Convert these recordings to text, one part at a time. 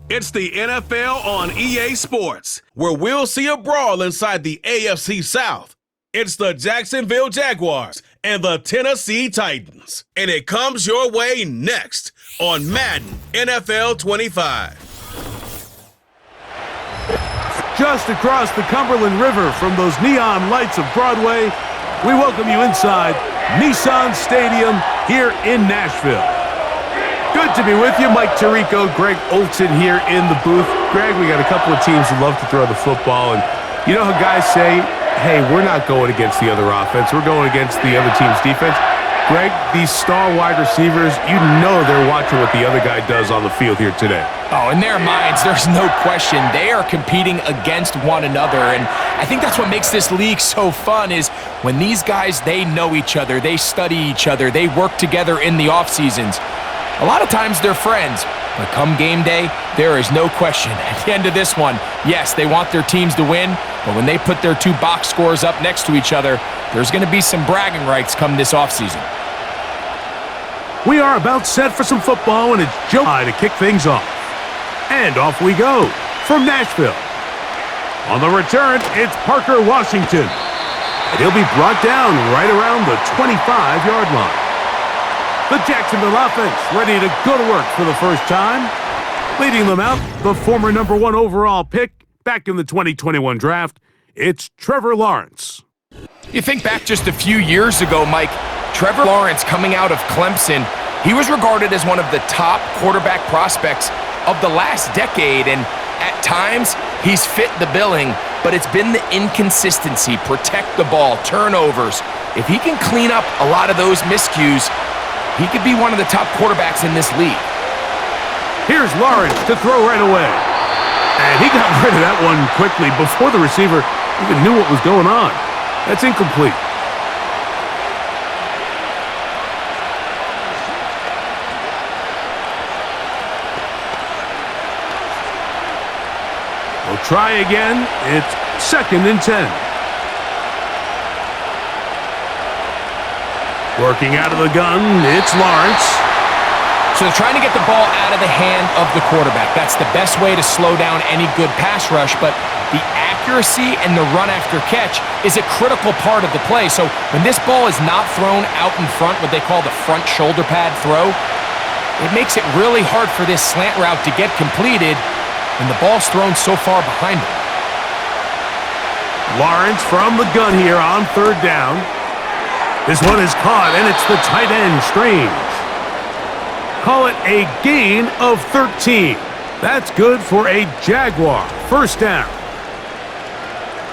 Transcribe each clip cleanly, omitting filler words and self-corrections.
It's the NFL on EA Sports, where we'll see a brawl inside the AFC South. It's the Jacksonville Jaguars and the Tennessee Titans. And it comes your way next on Madden NFL 25. Just across the Cumberland River from those neon lights of Broadway, we welcome you inside Nissan Stadium here in Nashville. Good to be with you. Mike Tirico, Greg Olson here in the booth. Greg, we got a couple of teams who love to throw the football, and you know how guys say, hey, we're not going against the other offense, we're going against the other team's defense. Greg, these star wide receivers, you know they're watching what the other guy does on the field here today. Oh, in their minds, there's no question. They are competing against one another, and I think that's what makes this league so fun is when these guys, they know each other, they study each other, they work together in the off seasons. A lot of times they're friends, but come game day, there is no question. At the end of this one, yes, they want their teams to win, but when they put their two box scores up next to each other, there's going to be some bragging rights come this offseason. We are about set for some football, and it's Joe to kick things off. And off we go from Nashville. On the return, it's Parker Washington. And he'll be brought down right around the 25-yard line. The Jacksonville offense ready to go to work for the first time. Leading them out, the former number 1 overall pick back in the 2021 draft, it's Trevor Lawrence. You think back just a few years ago, Mike, Trevor Lawrence coming out of Clemson, he was regarded as one of the top quarterback prospects of the last decade, and at times he's fit the billing, but it's been the inconsistency, protect the ball, turnovers. If he can clean up a lot of those miscues, he could be one of the top quarterbacks in this league. Here's Lawrence to throw right away. And he got rid of that one quickly before the receiver even knew what was going on. That's incomplete. We'll try again. It's 2nd and 10. Working out of the gun, it's Lawrence. So they're trying to get the ball out of the hand of the quarterback. That's the best way to slow down any good pass rush, but the accuracy and the run after catch is a critical part of the play. So when this ball is not thrown out in front, what they call the front shoulder pad throw, it makes it really hard for this slant route to get completed, and the ball's thrown so far behind him. Lawrence from the gun here on 3rd down. This one is caught, and it's the tight end, Strange. Call it a gain of 13. That's good for a Jaguar. 1st down.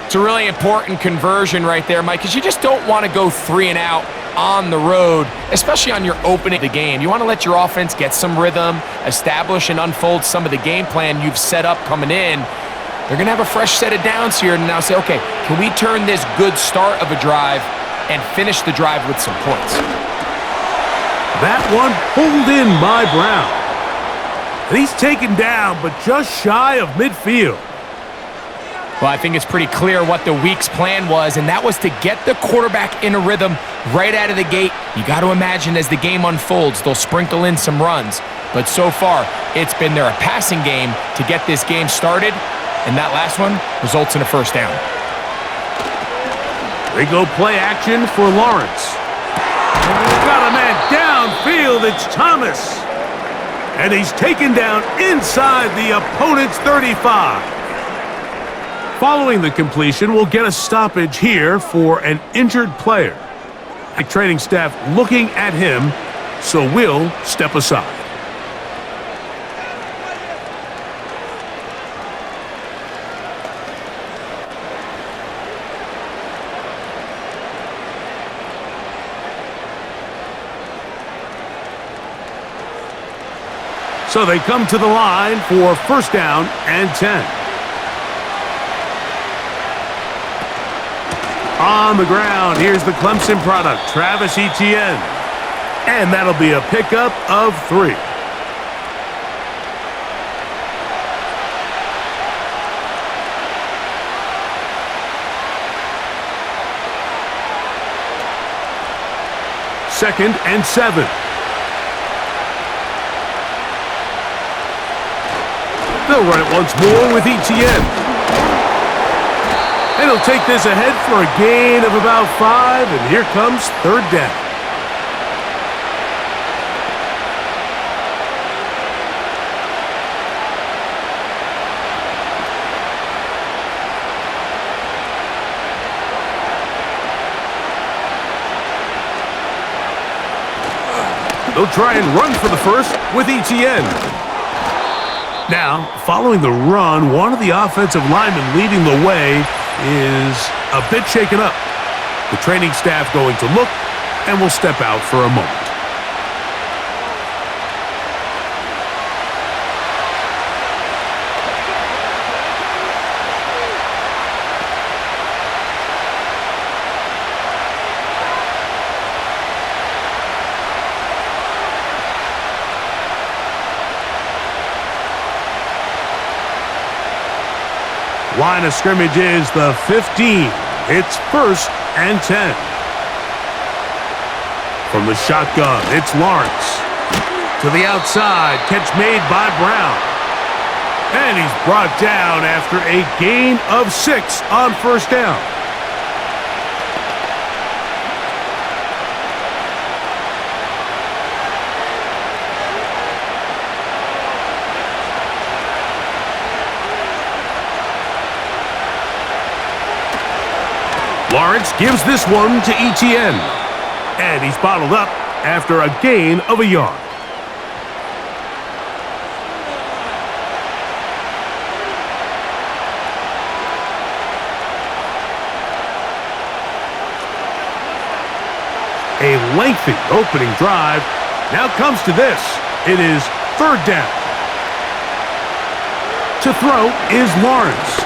It's a really important conversion right there, Mike, because you just don't want to go 3 and out on the road, especially on your opening of the game. You want to let your offense get some rhythm, establish and unfold some of the game plan you've set up coming in. They're going to have a fresh set of downs here and now say, okay, can we turn this good start of a drive and finish the drive with some points? That one pulled in by Brown. And he's taken down, but just shy of midfield. Well, I think it's pretty clear what the week's plan was, and that was to get the quarterback in a rhythm right out of the gate. You got to imagine as the game unfolds, they'll sprinkle in some runs. But so far, it's been a passing game to get this game started, and that last one results in a 1st down. They go play action for Lawrence. Got a man downfield, it's Thomas. And he's taken down inside the opponent's 35. Following the completion, we'll get a stoppage here for an injured player. The training staff looking at him, so we'll step aside. So they come to the line for 1st down and 10. On the ground, here's the Clemson product, Travis Etienne. And that'll be a pickup of 3. Second and 7. They'll run it once more with ETN. And he'll take this ahead for a gain of about 5, and here comes third down. They'll try and run for the first with ETN. Now, following the run, one of the offensive linemen leading the way is a bit shaken up. The training staff going to look and will step out for a moment. Line of scrimmage is the 15. It's 1st and 10. From the shotgun, it's Lawrence. To the outside, catch made by Brown. And he's brought down after a gain of 6 on first down. Lawrence gives this one to ETN. And he's bottled up after a gain of a yard. A lengthy opening drive. Now comes to this. It is third down. To throw is Lawrence.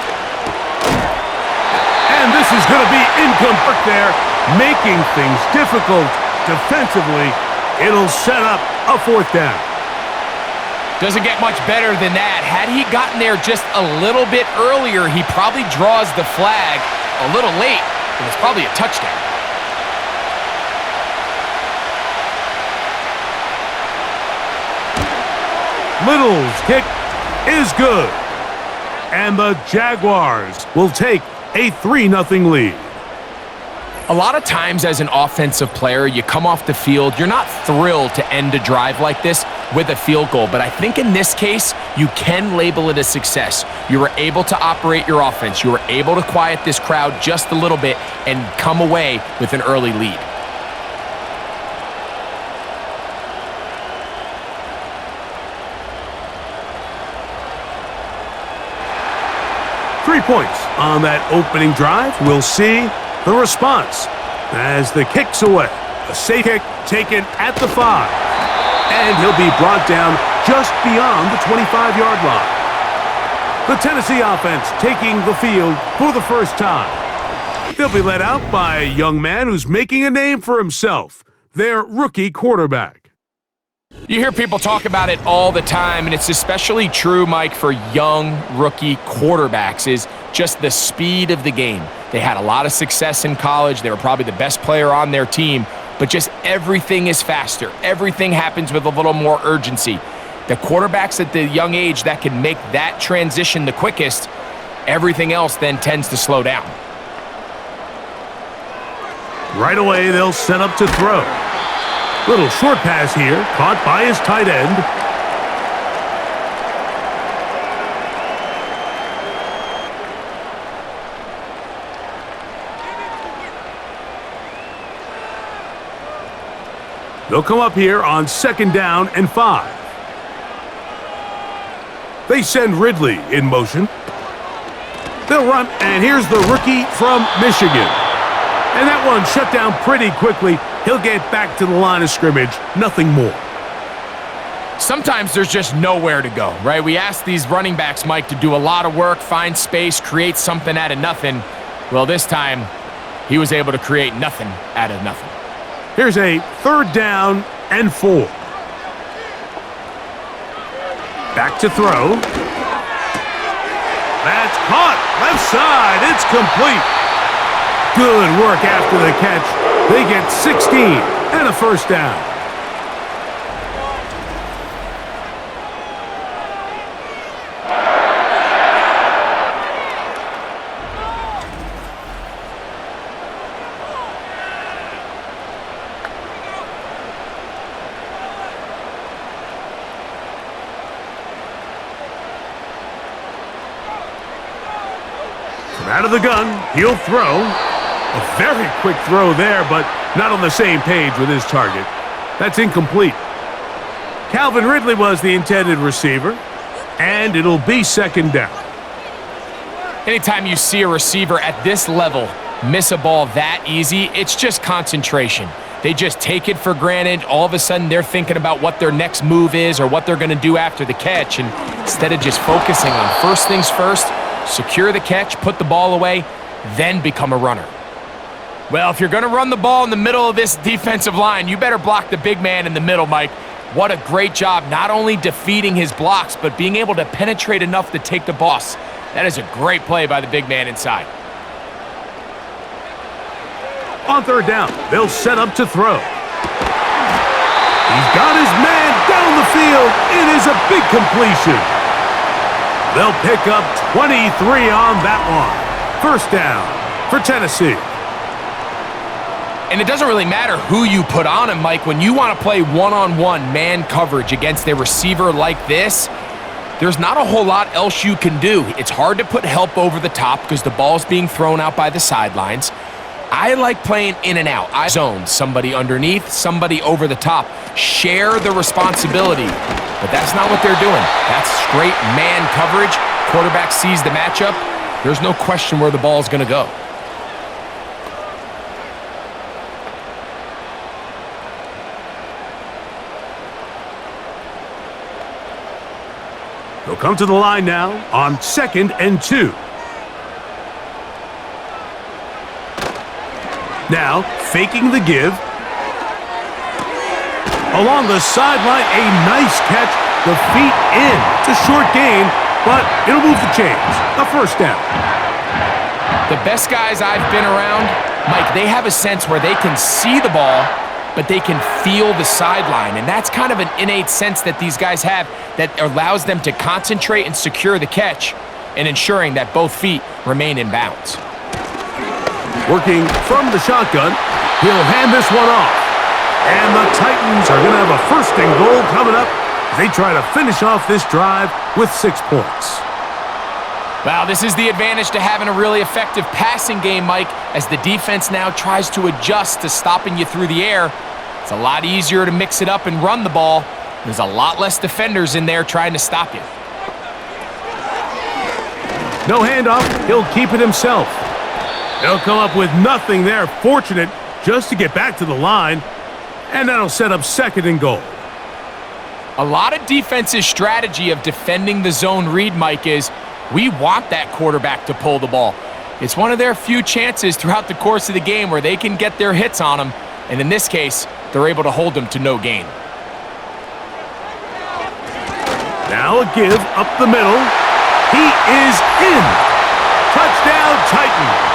And this is going to be incomplete there, making things difficult defensively. It'll set up a fourth down. Doesn't get much better than that. Had he gotten there just a little bit earlier, he probably draws the flag a little late, and it's probably a touchdown. Little's kick is good. And the Jaguars will take a 3-0 lead. A lot of times as an offensive player, you come off the field, you're not thrilled to end a drive like this with a field goal, but I think in this case, you can label it a success. You were able to operate your offense. You were able to quiet this crowd just a little bit and come away with an early lead. Points on that opening drive. We'll see the response as the kick's away. A safe kick taken at the 5. And he'll be brought down just beyond the 25-yard line. The Tennessee offense taking the field for the first time. They'll be led out by a young man who's making a name for himself, their rookie quarterback. You hear people talk about it all the time, and it's especially true, Mike, for young rookie quarterbacks, is just the speed of the game. They had a lot of success in college. They were probably the best player on their team, but just everything is faster. Everything happens with a little more urgency. The quarterbacks at the young age that can make that transition the quickest, everything else then tends to slow down. Right away, they'll set up to throw. Little short pass here, caught by his tight end. They'll come up here on 2nd down and 5. They send Ridley in motion. They'll run, and here's the rookie from Michigan. And that one shut down pretty quickly. He'll get back to the line of scrimmage, nothing more. Sometimes there's just nowhere to go, right? We ask these running backs, Mike, to do a lot of work, find space, create something out of nothing. Well, this time, he was able to create nothing out of nothing. Here's a 3rd down and 4. Back to throw. That's caught. Left side. It's complete. Good work after the catch. They get 16 and a first down. Out of the gun, he'll throw. A very quick throw there, but not on the same page with his target. That's incomplete. Calvin Ridley was the intended receiver, and it'll be second down. Anytime you see a receiver at this level miss a ball that easy, it's just concentration. They just take it for granted. All of a sudden, they're thinking about what their next move is or what they're going to do after the catch. And instead of just focusing on first things first, secure the catch, put the ball away, then become a runner. Well, if you're going to run the ball in the middle of this defensive line, you better block the big man in the middle, Mike. What a great job not only defeating his blocks, but being able to penetrate enough to take the boss. That is a great play by the big man inside. On third down, they'll set up to throw. He's got his man down the field. It is a big completion. They'll pick up 23 on that one. First down for Tennessee. And it doesn't really matter who you put on him, Mike. When you want to play one-on-one man coverage against a receiver like this, there's not a whole lot else you can do. It's hard to put help over the top because the ball's being thrown out by the sidelines. I like playing in and out. I zone somebody underneath, somebody over the top. Share the responsibility. But that's not what they're doing. That's straight man coverage. Quarterback sees the matchup. There's no question where the ball's going to go. They'll come to the line now on 2nd and 2. Now, faking the give. Along the sideline, a nice catch. The feet in. It's a short gain, but it'll move the chains. A first down. The best guys I've been around, Mike, they have a sense where they can see the ball, but they can feel the sideline. And that's kind of an innate sense that these guys have that allows them to concentrate and secure the catch and ensuring that both feet remain in bounds. Working from the shotgun, he'll hand this one off. And the Titans are going to have a first and goal coming up as they try to finish off this drive with 6 points. Well, this is the advantage to having a really effective passing game, Mike, as the defense now tries to adjust to stopping you through the air. It's a lot easier to mix it up and run the ball. There's a lot less defenders in there trying to stop you. No handoff. He'll keep it himself. They'll come up with nothing there. Fortunate just to get back to the line. And that'll set up 2nd and goal. A lot of defense's strategy of defending the zone read, Mike, is we want that quarterback to pull the ball. It's one of their few chances throughout the course of the game where they can get their hits on him. And in this case, they're able to hold them to no gain. Now a give up the middle. He is in. Touchdown, Titans.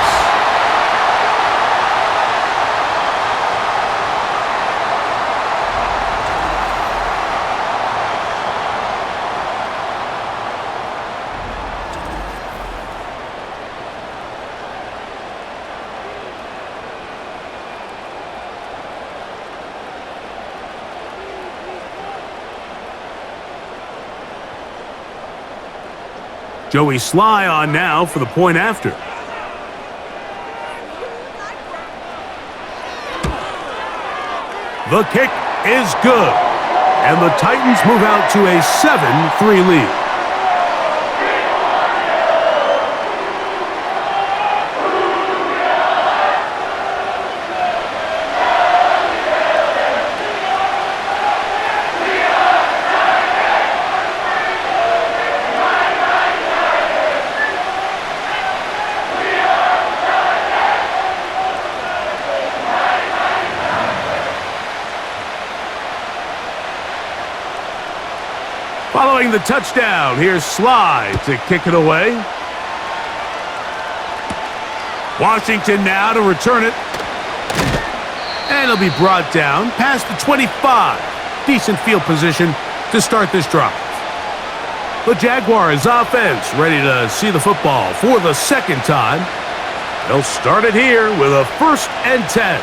Joey Sly on now for the point after. The kick is good. And the Titans move out to a 7-3 lead. Following the touchdown, here's Sly to kick it away. Washington now to return it. And it'll be brought down past the 25. Decent field position to start this drive. The Jaguars offense ready to see the football for the 2nd time. They'll start it here with a 1st and 10.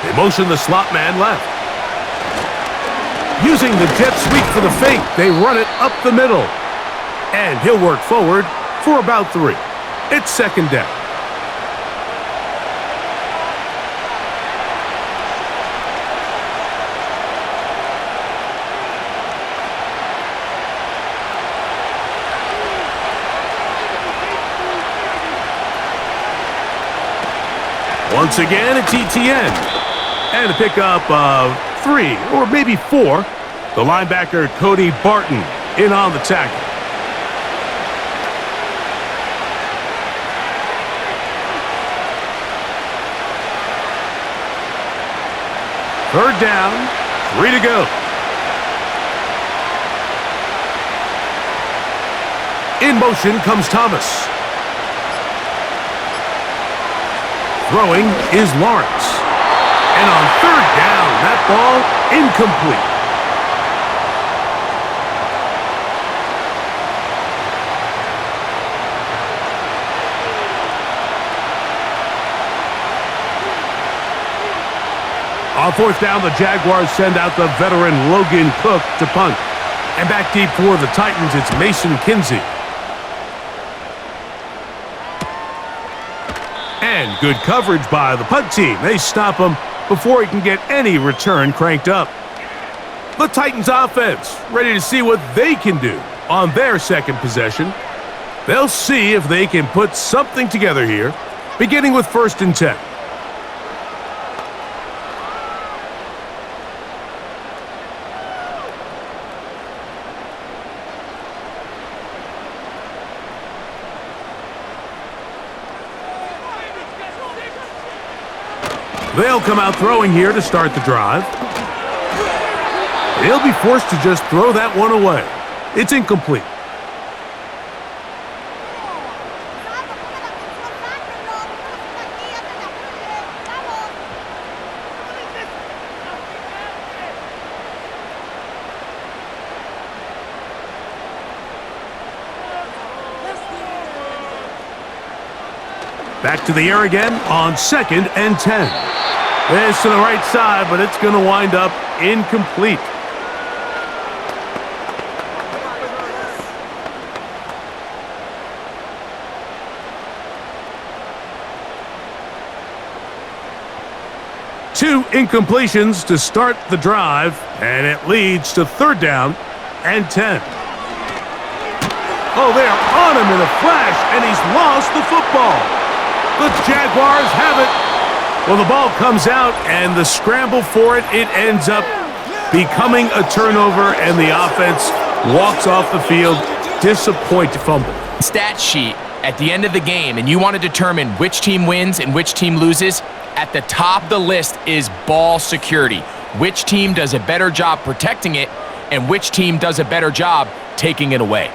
They motion the slot man left. Using the jet sweep for the fake, they run it up the middle. And he'll work forward for about 3. It's second down. Once again, it's ETN. And a pickup of 3 or maybe 4. The linebacker, Cody Barton, in on the tackle. Third down, 3 to go. In motion comes Thomas. Throwing is Lawrence. And on third down, that ball incomplete. On fourth down, the Jaguars send out the veteran Logan Cook to punt. And back deep for the Titans, it's Mason Kinsey. And good coverage by the punt team. They stop him before he can get any return cranked up. The Titans offense ready to see what they can do on their second possession. They'll see if they can put something together here, beginning with 1st and 10. They'll come out throwing here to start the drive. They'll be forced to just throw that one away. It's incomplete. Back to the air again on 2nd and 10. This to the right side, but it's going to wind up incomplete. Two incompletions to start the drive, and it leads to 3rd down and 10. Oh, they are on him in a flash, and he's lost the football. The Jaguars have it. Well, the ball comes out, and the scramble for it, it ends up becoming a turnover, and the offense walks off the field. Disappointed fumble. Stat sheet at the end of the game, and you want to determine which team wins and which team loses, at the top of the list is ball security. Which team does a better job protecting it, and which team does a better job taking it away.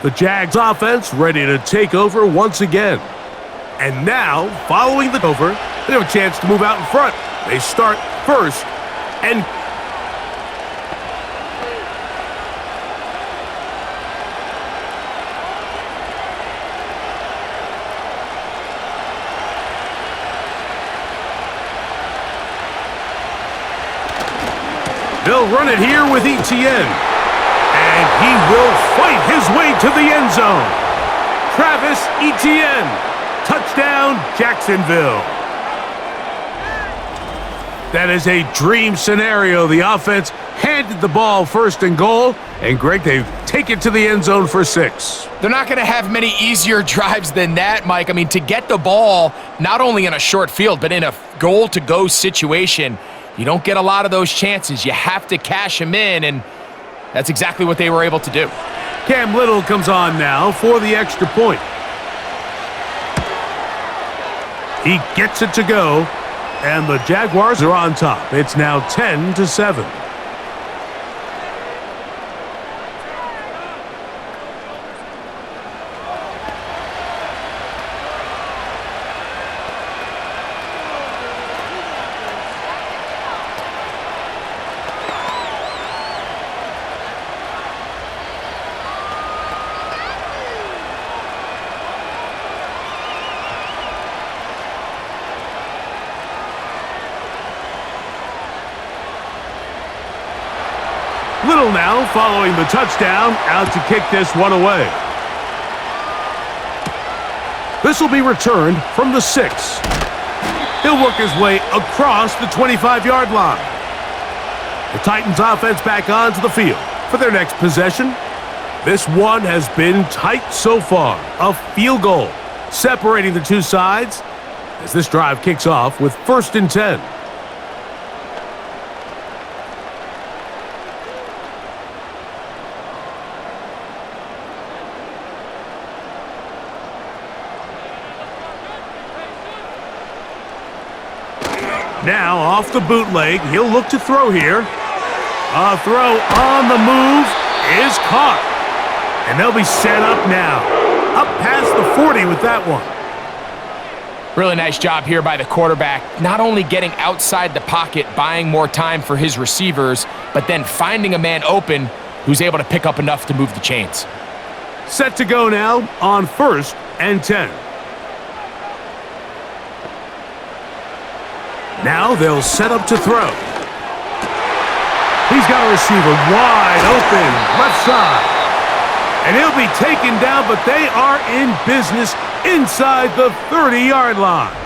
The Jags offense ready to take over once again. And now, following the over, they have a chance to move out in front. They start 1st and they'll run it here with ETN. And he will fight his way to the end zone. Travis Etienne. Touchdown, Jacksonville. That is a dream scenario. The offense handed the ball 1st and goal, and Greg, they take it to the end zone for 6. They're not going to have many easier drives than that, Mike. I mean, to get the ball, not only in a short field, but in a goal-to-go situation, you don't get a lot of those chances. You have to cash them in, and that's exactly what they were able to do. Cam Little comes on now for the extra point. He gets it to go, and the Jaguars are on top. It's now 10-7. Little now following the touchdown, out to kick this one away. This will be returned from the 6. He'll work his way across the 25-yard line. The Titans offense back onto the field for their next possession. This one has been tight so far. A field goal separating the two sides as this drive kicks off with 1st and 10. Now off the bootleg, he'll look to throw here. A throw on the move is caught. And they'll be set up now. Up past the 40 with that one. Really nice job here by the quarterback, not only getting outside the pocket, buying more time for his receivers, but then finding a man open who's able to pick up enough to move the chains. Set to go now on 1st and 10. Now they'll set up to throw. He's got a receiver wide open, left side. And he'll be taken down, but they are in business inside the 30-yard line.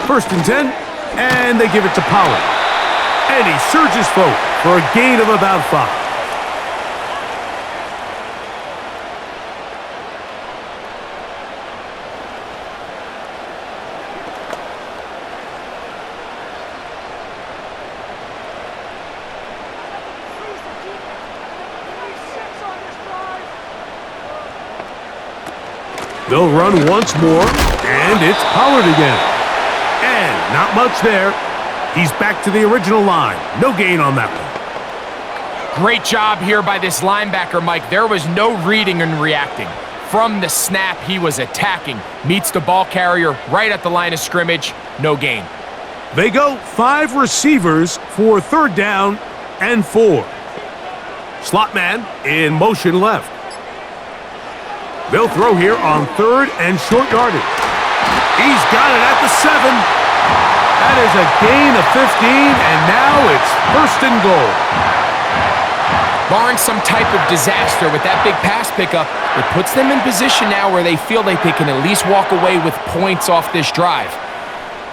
First and 10, and they give it to Pollard. And he surges forward for a gain of about 5. They'll run once more, and it's Pollard again. And not much there. He's back to the original line. No gain on that one. Great job here by this linebacker, Mike. There was no reading and reacting. From the snap, he was attacking. Meets the ball carrier right at the line of scrimmage. No gain. They go 5 receivers for 3rd down and 4. Slot man in motion left. They'll throw here on 3rd and short yardage. He's got it at the 7. That is a gain of 15, and now it's 1st and goal. Barring some type of disaster with that big pass pickup, it puts them in position now where they feel like they can at least walk away with points off this drive.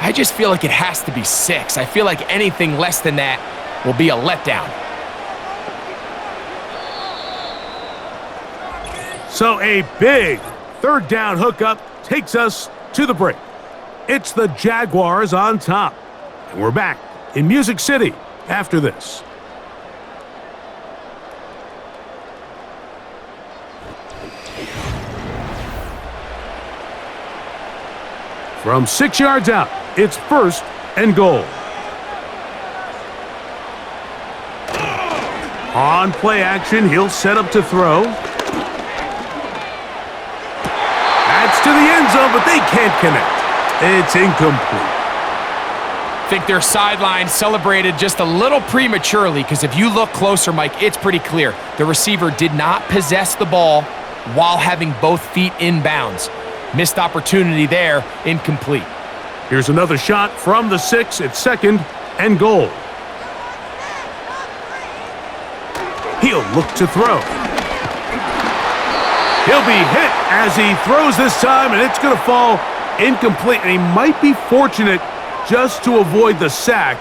I just feel like it has to be 6. I feel like anything less than that will be a letdown. So a big 3rd down hookup takes us to the break. It's the Jaguars on top. And we're back in Music City after this. From 6 yards out, it's 1st and goal. On play action, he'll set up to throw. That's to the end zone, but they can't connect. It's incomplete. I think their sideline celebrated just a little prematurely because if you look closer, Mike, it's pretty clear. The receiver did not possess the ball while having both feet in bounds. Missed opportunity there, incomplete. Here's another shot from the 6. It's 2nd and goal. He'll look to throw. He'll be hit as he throws this time, and it's going to fall incomplete. And he might be fortunate just to avoid the sack,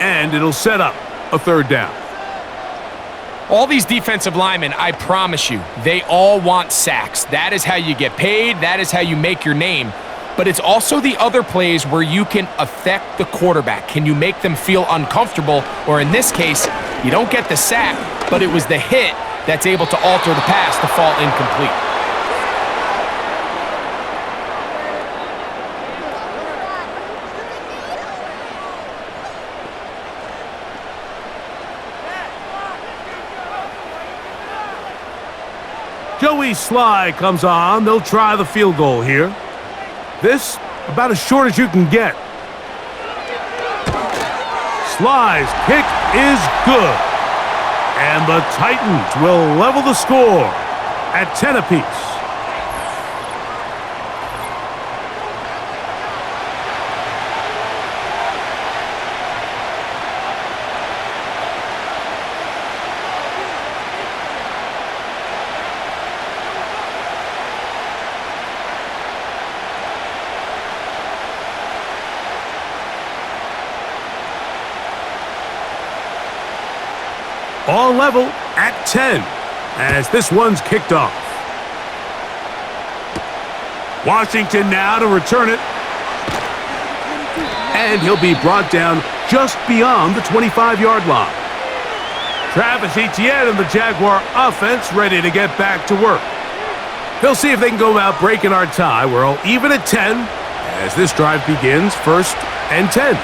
and it'll set up a 3rd down. All these defensive linemen, I promise you, they all want sacks. That is how you get paid. That is how you make your name. But it's also the other plays where you can affect the quarterback. Can you make them feel uncomfortable? Or in this case, you don't get the sack, but it was the hit that's able to alter the pass to fall incomplete. Joey Sly comes on. They'll try the field goal here. This about as short as you can get. Sly's kick is good. And the Titans will level the score at 10 apiece. All level at 10 as this one's kicked off. Washington now to return it. And he'll be brought down just beyond the 25-yard line. Travis Etienne and the Jaguar offense ready to get back to work. They'll see if they can go about breaking our tie. We're all even at 10 as this drive begins, 1st and 10.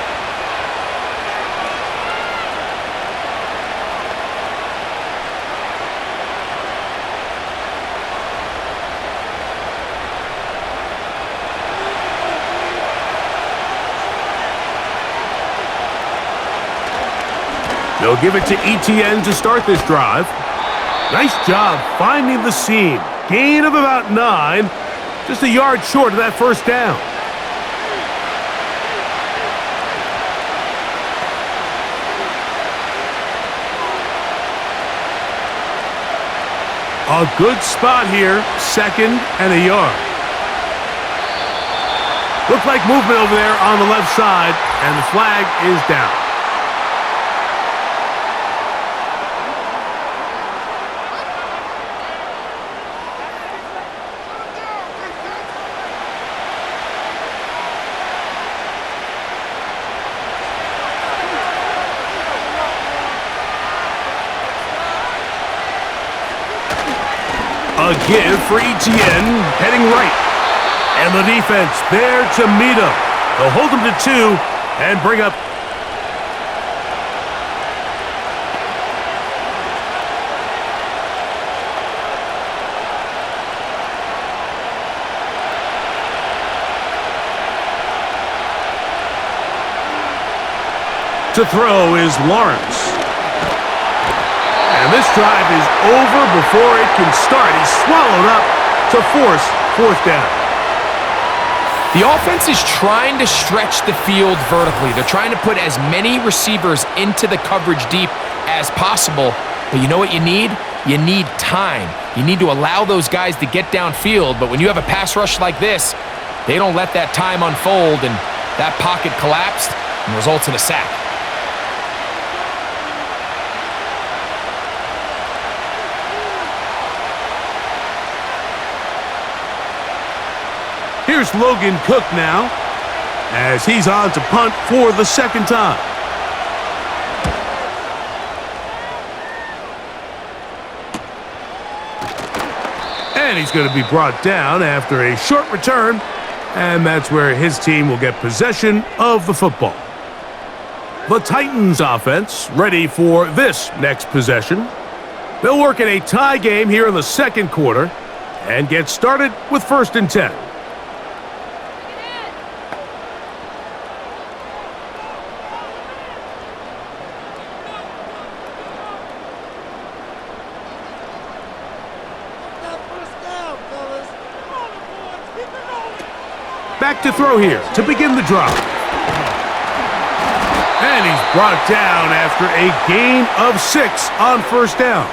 They'll give it to Etienne to start this drive. Nice job finding the seam. Gain of about 9. Just a yard short of that first down. A good spot here. 2nd and a yard. Looks like movement over there on the left side, and the flag is down. A give for Etienne, heading right. And the defense there to meet him. They'll hold him to 2 and bring up. To throw is Lawrence. And this drive is over before it can start. He's swallowed up to force 4th down. The offense is trying to stretch the field vertically. They're trying to put as many receivers into the coverage deep as possible. But you know what you need? You need time. You need to allow those guys to get downfield. But when you have a pass rush like this, they don't let that time unfold, and that pocket collapsed and results in a sack. Here's Logan Cook now, as he's on to punt for the 2nd time. And he's going to be brought down after a short return, and that's where his team will get possession of the football. The Titans offense ready for this next possession. They'll work in a tie game here in the 2nd quarter and get started with 1st and 10. Back to throw here to begin the drive. And he's brought down after a gain of 6 on 1st down.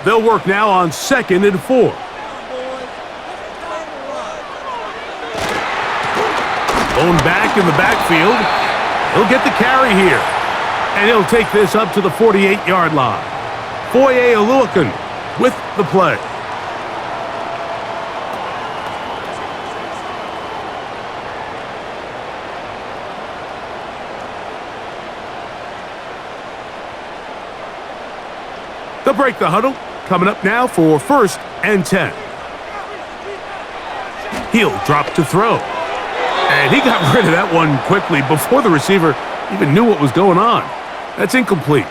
They'll work now on 2nd and 4. Going back in the backfield. He'll get the carry here, and he'll take this up to the 48-yard line. Foye Oluokun with the play. They'll break the huddle, coming up now for 1st and 10. He'll drop to throw. And he got rid of that one quickly before the receiver even knew what was going on. That's incomplete.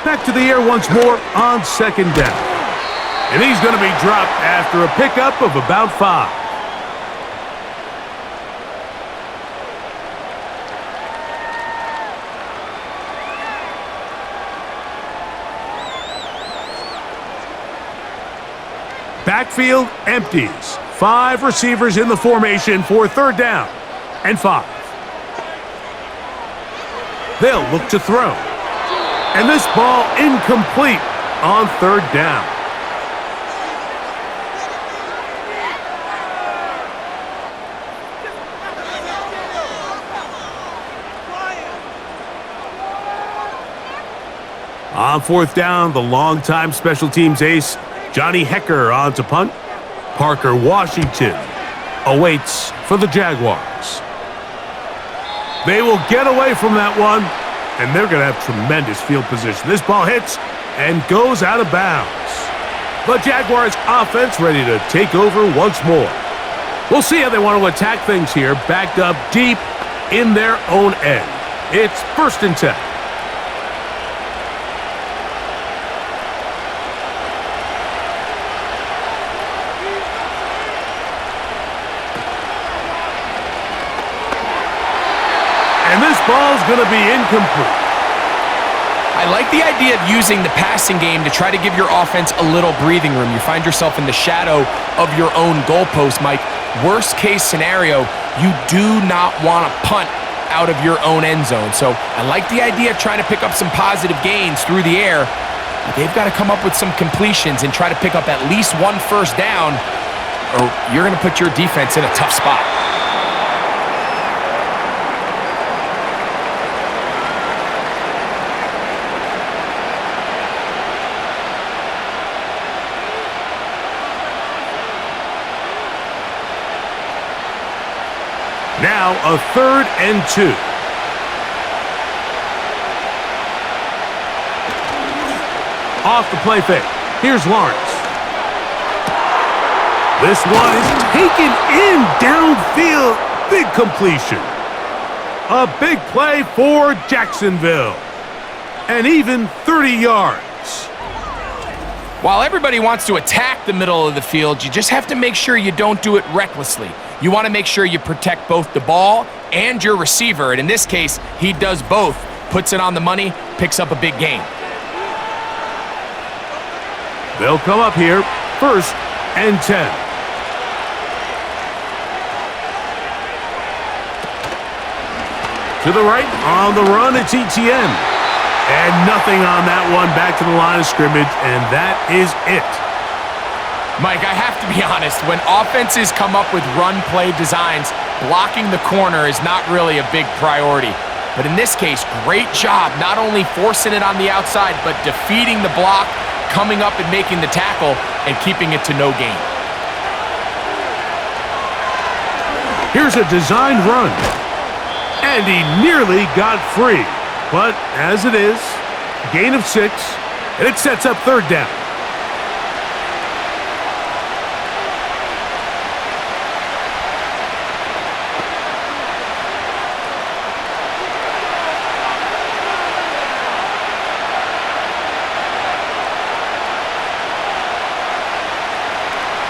Back to the air once more on second down. And he's going to be dropped after a pickup of about 5. Backfield empties. 5 receivers in the formation for third down and 5. They'll look to throw. And this ball incomplete on third down. On fourth down, the longtime special teams ace, Johnny Hecker on to punt. Parker Washington awaits for the Jaguars. They will get away from that one, and they're going to have tremendous field position. This ball hits and goes out of bounds. The Jaguars offense ready to take over once more. We'll see how they want to attack things here, backed up deep in their own end. It's 1st and 10. And this ball's going to be incomplete. I like the idea of using the passing game to try to give your offense a little breathing room. You find yourself in the shadow of your own goalpost, Mike. Worst case scenario, you do not want to punt out of your own end zone. So I like the idea of trying to pick up some positive gains through the air. But they've got to come up with some completions and try to pick up at least 1 first down, or you're going to put your defense in a tough spot. Now a 3rd and 2. Off the play fake. Here's Lawrence. This one is taken in downfield. Big completion. A big play for Jacksonville. And even 30 yards. While everybody wants to attack the middle of the field, you just have to make sure you don't do it recklessly. You want to make sure you protect both the ball and your receiver, and in this case, he does both. Puts it on the money, picks up a big gain. They'll come up here, 1st and 10. To the right, on the run, it's ETN. And nothing on that one, back to the line of scrimmage, and that is it. Mike, I have to be honest, when offenses come up with run play designs, blocking the corner is not really a big priority. But in this case, great job not only forcing it on the outside, but defeating the block, coming up and making the tackle, and keeping it to no gain. Here's a designed run. And he nearly got free. But as it is, gain of 6, and it sets up 3rd down.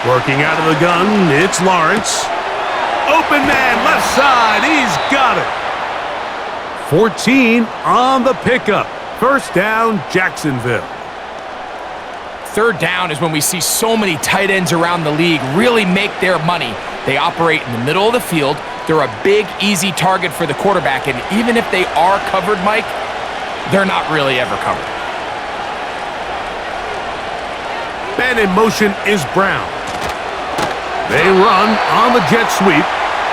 Working out of the gun, it's Lawrence. Open man, left side, he's got it. 14 on the pickup. 1st down, Jacksonville. 3rd down is when we see so many tight ends around the league really make their money. They operate in the middle of the field. They're a big, easy target for the quarterback, and even if they are covered, Mike, they're not really ever covered. Man in motion is Brown. They run on the jet sweep,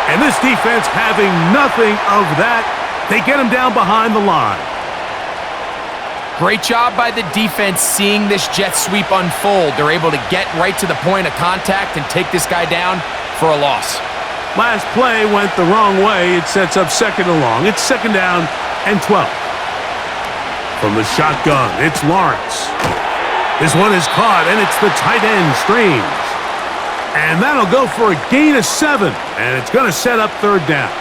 and this defense having nothing of that. They get him down behind the line. Great job by the defense seeing this jet sweep unfold. They're able to get right to the point of contact and take this guy down for a loss. Last play went the wrong way. It sets up second and long. It's second down and 12. From the shotgun, it's Lawrence. This one is caught, and it's the tight end, Strange. And that'll go for a gain of 7, and it's going to set up third down.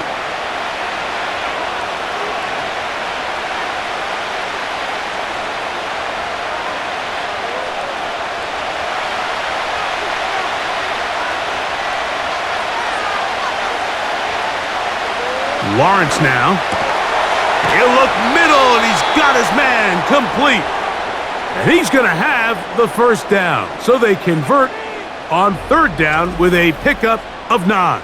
Lawrence now. He'll look middle, and he's got his man complete. And he's going to have the first down. So they convert on third down with a pickup of 9.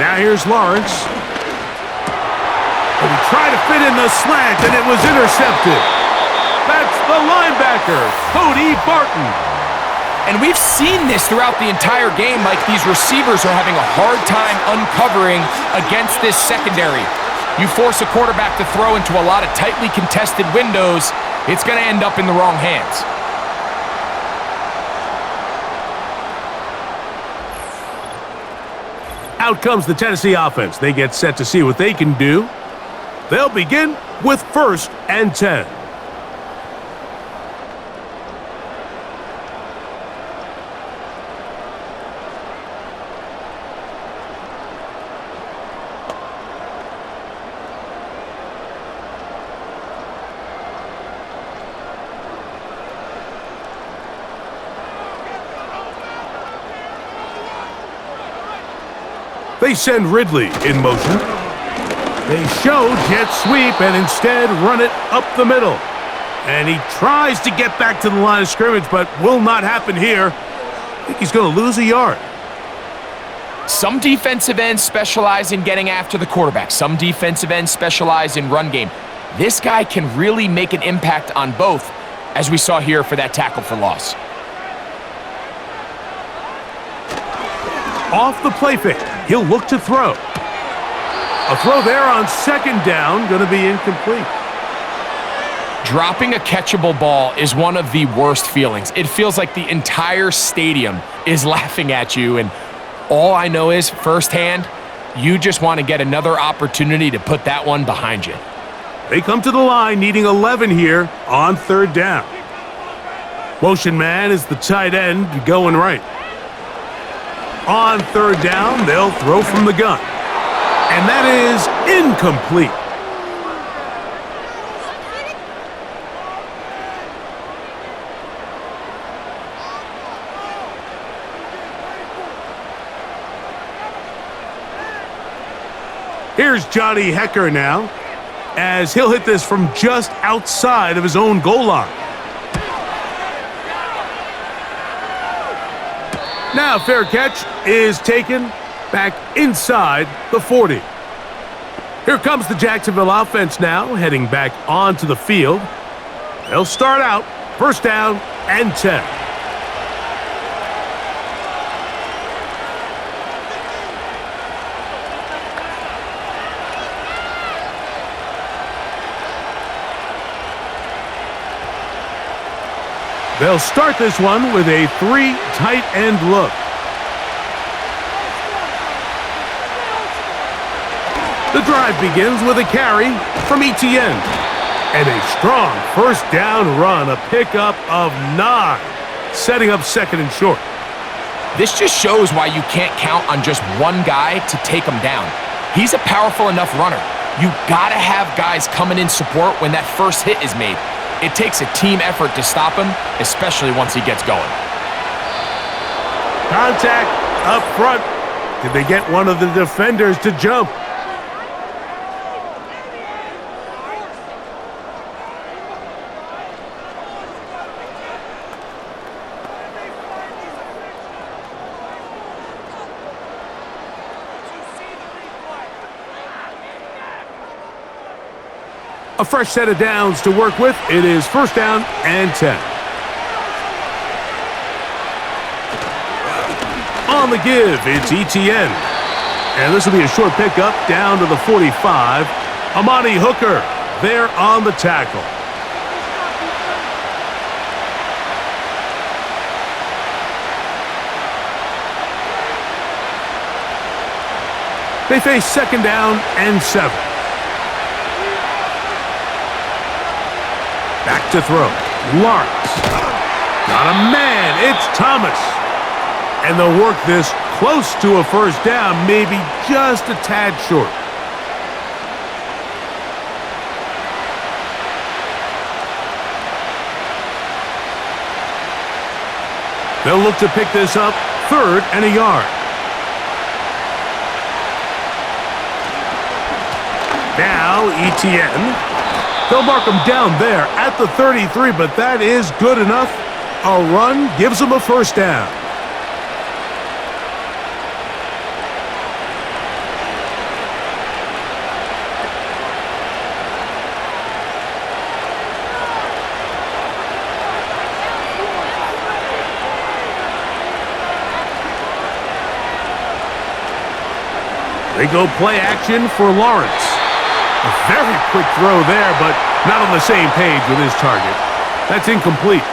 Now here's Lawrence. And he tried to fit in the slant, and it was intercepted. That's the linebacker, Cody Barton. And we've seen this throughout the entire game, like these receivers are having a hard time uncovering against this secondary. You force a quarterback to throw into a lot of tightly contested windows, it's going to end up in the wrong hands. Out comes the Tennessee offense. They get set to see what they can do. They'll begin with 1st and 10. They send Ridley in motion. They show jet sweep and instead run it up the middle. And he tries to get back to the line of scrimmage, but will not happen here. I think he's going to lose a yard. Some defensive ends specialize in getting after the quarterback. Some defensive ends specialize in run game. This guy can really make an impact on both, as we saw here for that tackle for loss. Off the play fake. He'll look to throw. A throw there on second down, going to be incomplete. Dropping a catchable ball is one of the worst feelings. It feels like the entire stadium is laughing at you, and all I know is firsthand, you just want to get another opportunity to put that one behind you. They come to the line needing 11 here on third down. Motion man is the tight end going right. On third down, they'll throw from the gun. And that is incomplete. Here's Johnny Hecker now, as he'll hit this from just outside of his own goal line. Now fair catch is taken back inside the 40. Here comes the Jacksonville offense now, heading back onto the field. They'll start out first down and 10. They'll start this one with a 3 tight end look. The drive begins with a carry from Etienne. And a strong first down run, a pickup of 9, setting up second and short. This just shows why you can't count on just one guy to take him down. He's a powerful enough runner. You gotta have guys coming in support when that first hit is made. It takes a team effort to stop him, especially once he gets going. Contact up front. Did they get one of the defenders to jump? A fresh set of downs to work with. It is first down and 10. On the give, it's ETN. And this will be a short pickup down to the 45. Amani Hooker there on the tackle. They face second down and 7. Back to throw. Lawrence. Got a man. It's Thomas. And they'll work this close to a first down, maybe just a tad short. They'll look to pick this up, 3rd and a yard. Now ETN. They'll mark him down there at the 33, but that is good enough. A run gives them a first down. They go play action for Lawrence. A very quick throw there, but not on the same page with his target. That's incomplete.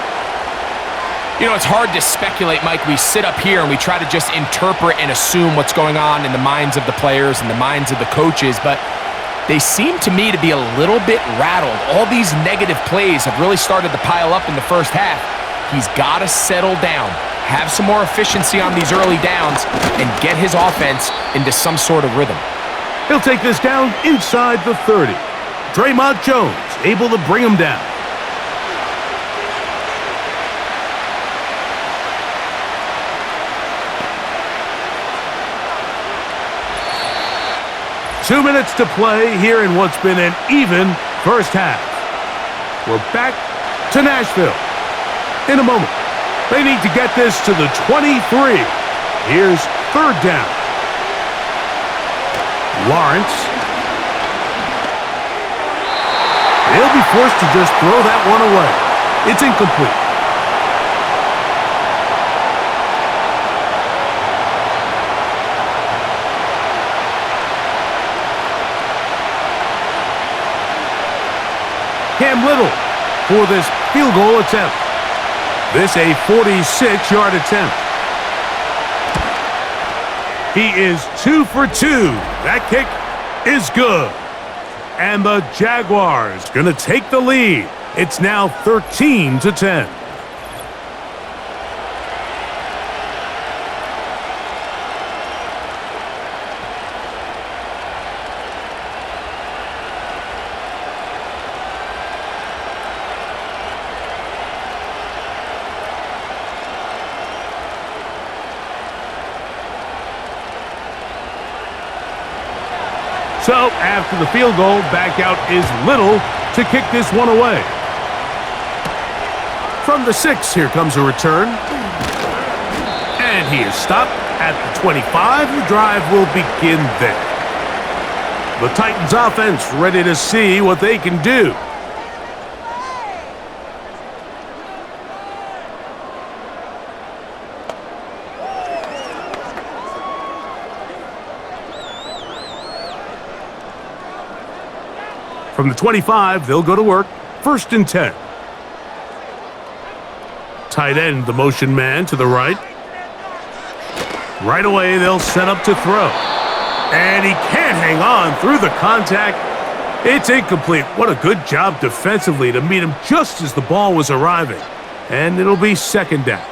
You know, it's hard to speculate, Mike. We sit up here and we try to just interpret and assume what's going on in the minds of the players and the minds of the coaches, but they seem to me to be a little bit rattled. All these negative plays have really started to pile up in the first half. He's got to settle down, have some more efficiency on these early downs, and get his offense into some sort of rhythm. He'll take this down inside the 30. Draymond Jones able to bring him down. Two minutes to play here in what's been an even first half. We're back to Nashville in a moment. They need to get this to the 23. Here's 3rd down. Lawrence. He'll be forced to just throw that one away. It's incomplete. Cam Little for this field goal attempt. This a 46-yard attempt. He is 2 for 2. That kick is good. And the Jaguars going to take the lead. It's now 13-10. So, after the field goal, back out is Little to kick this one away. From the 6, here comes a return. And he is stopped at the 25. The drive will begin there. The Titans offense ready to see what they can do. From the 25, they'll go to work. 1st and 10. Tight end, the motion man to the right. Right away, they'll set up to throw. And he can't hang on through the contact. It's incomplete. What a good job defensively to meet him just as the ball was arriving. And it'll be 2nd down.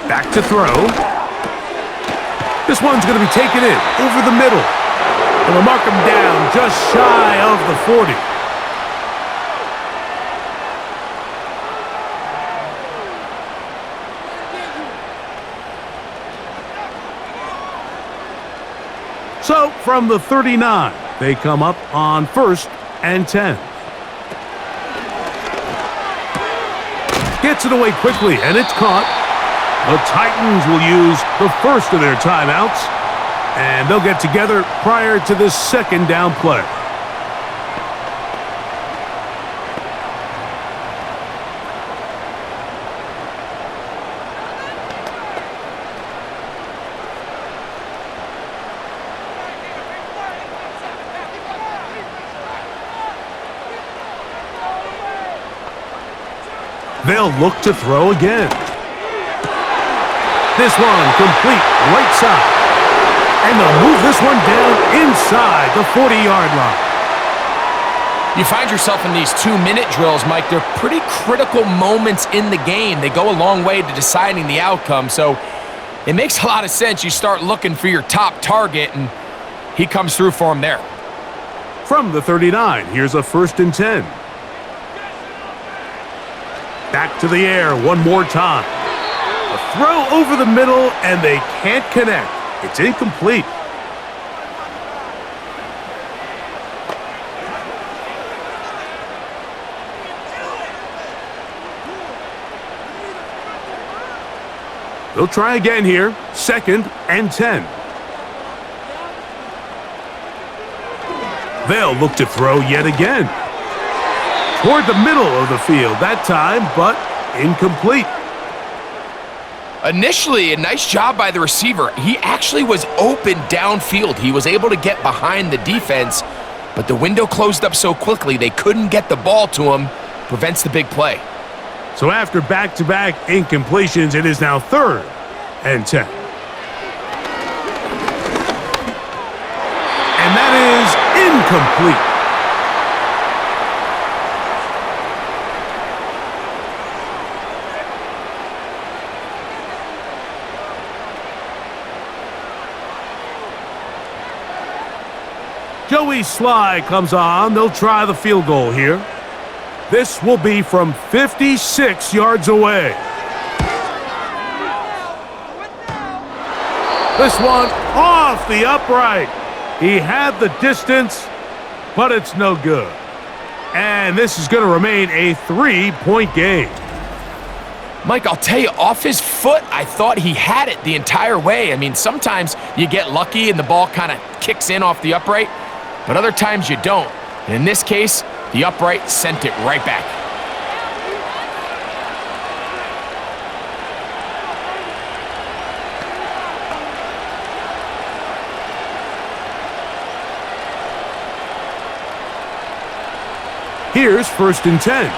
Back to throw. This one's going to be taken in over the middle. And they'll mark him down just shy of the 40. So from the 39, they come up on 1st and 10. Gets it away quickly, and it's caught. The Titans will use the first of their timeouts, and they'll get together prior to this second down play. They'll look to throw again. This one complete right side. And they'll move this one down inside the 40-yard line. You find yourself in these 2-minute drills, Mike. They're pretty critical moments in the game. They go a long way to deciding the outcome. So it makes a lot of sense. You start looking for your top target, and he comes through for him there. From the 39, here's a 1st and 10. Back to the air one more time. A throw over the middle, and they can't connect. It's incomplete. They'll try again here. 2nd and 10. They'll look to throw yet again. Toward the middle of the field that time, but incomplete. Initially, a nice job by the receiver. He actually was open downfield. He was able to get behind the defense, but the window closed up so quickly they couldn't get the ball to him. Prevents the big play. So after back-to-back incompletions, it is now 3rd and 10. And that is incomplete. Joey Sly comes on. They'll try the field goal here. This will be from 56 yards away. This one off the upright. He had the distance, but it's no good. And this is going to remain a 3-point game. Mike, I'll tell you, off his foot, I thought he had it the entire way. I mean, sometimes you get lucky and the ball kind of kicks in off the upright, but other times you don't. And in this case, the upright sent it right back. Here's 1st and 10.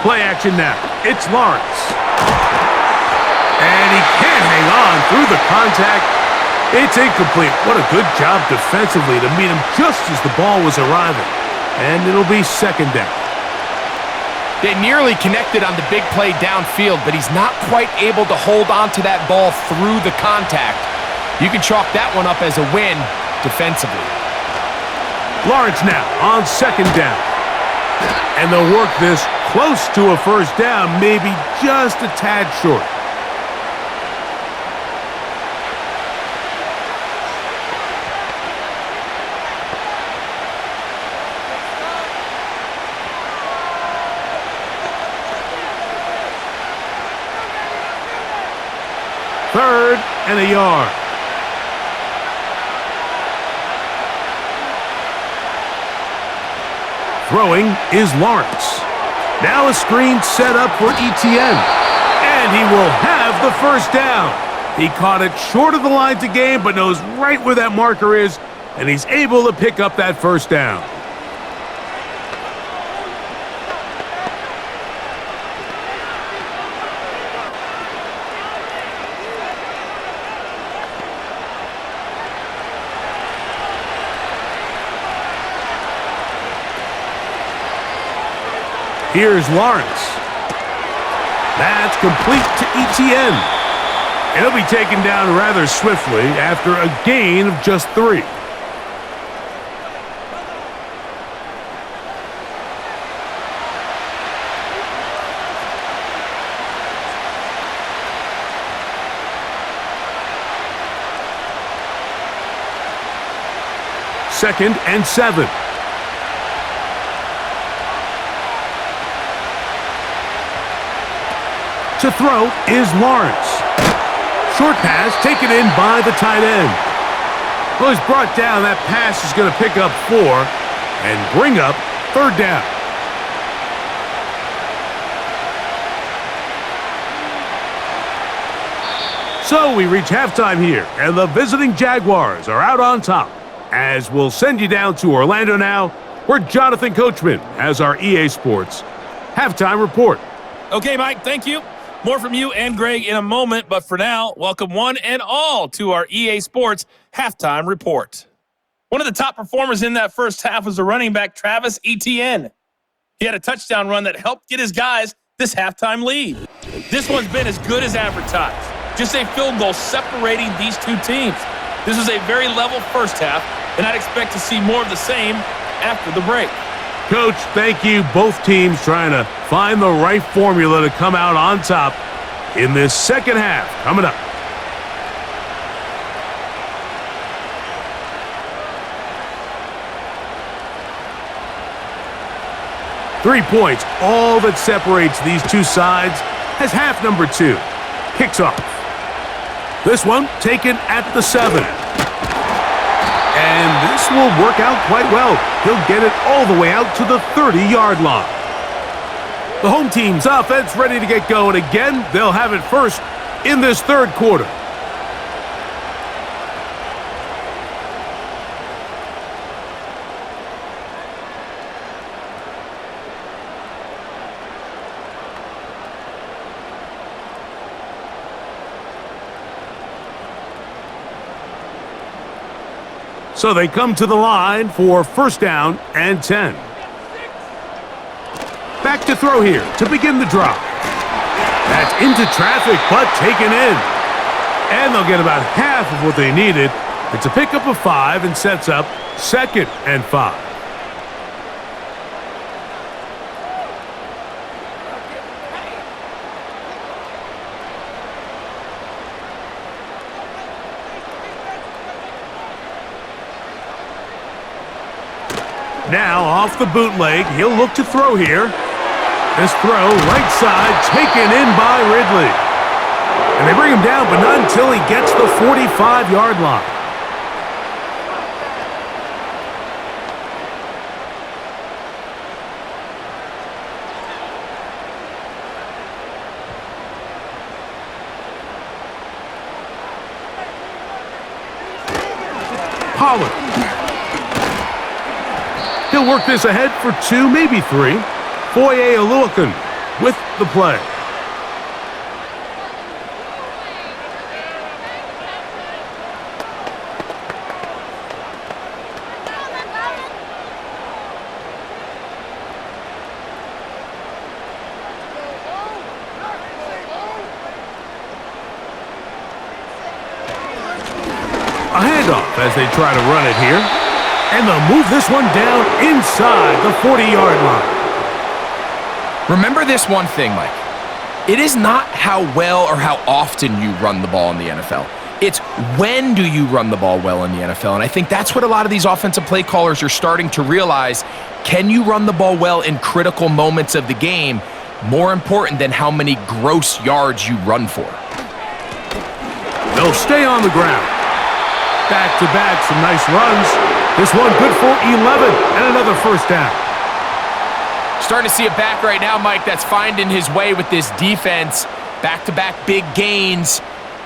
Play action now. It's Lawrence. And he can't hang on through the contact. It's incomplete. What a good job defensively to meet him just as the ball was arriving. And it'll be 2nd down. They nearly connected on the big play downfield, but he's not quite able to hold on to that ball through the contact. You can chalk that one up as a win defensively. Lawrence now on 2nd down. And they'll work this close to a 1st down, maybe just a tad short. Third and a yard. Throwing is Lawrence. Now a screen set up for ETN. And he will have the 1st down. He caught it short of the line to gain, but knows right where that marker is, and he's able to pick up that 1st down. Here's Lawrence. That's complete to ETN. And he'll be taken down rather swiftly after a gain of just 3. Second and 7. To throw is Lawrence. Short pass taken in by the tight end. Well, he's brought down. That pass is going to pick up 4 and bring up 3rd down. So we reach halftime here, and the visiting Jaguars are out on top. As we'll send you down to Orlando now, where Jonathan Coachman has our EA Sports halftime report. Okay, Mike, thank you. More from you and Greg in a moment, but for now, welcome one and all to our EA Sports halftime report. One of the top performers in that first half was the running back Travis Etienne. He had a touchdown run that helped get his guys this halftime lead. This one's been as good as advertised. Just a field goal separating these two teams. This was a very level first half, and I'd expect to see more of the same after the break. Coach, thank you. Both teams trying to find the right formula to come out on top in this second half. Coming up. Three points, all that separates these two sides, as half number 2 kicks off. This one taken at the 7. And this will work out quite well. He'll get it all the way out to the 30-yard line. The home team's offense ready to get going again. They'll have it first in this third quarter. So they come to the line for first down and 10. Back to throw here to begin the drive. That's into traffic, but taken in. And they'll get about half of what they needed. It's a pickup of 5 and sets up 2nd and 5. Now off the bootleg, he'll look to throw here. This throw, right side, taken in by Ridley. And they bring him down, but not until he gets the 45-yard line. Pollard. He'll work this ahead for 2, maybe 3. Foye Oluokun with the play. A handoff as they try to run it here. And they'll move this one down inside the 40-yard line. Remember this one thing, Mike. It is not how well or how often you run the ball in the NFL. It's when do you run the ball well in the NFL. And I think that's what a lot of these offensive play callers are starting to realize. Can you run the ball well in critical moments of the game? More important than how many gross yards you run for. They'll stay on the ground. Back-to-back, some nice runs. This one good for 11 and another first down. Starting to see a back right now, Mike, that's finding his way with this defense. Back-to-back big gains.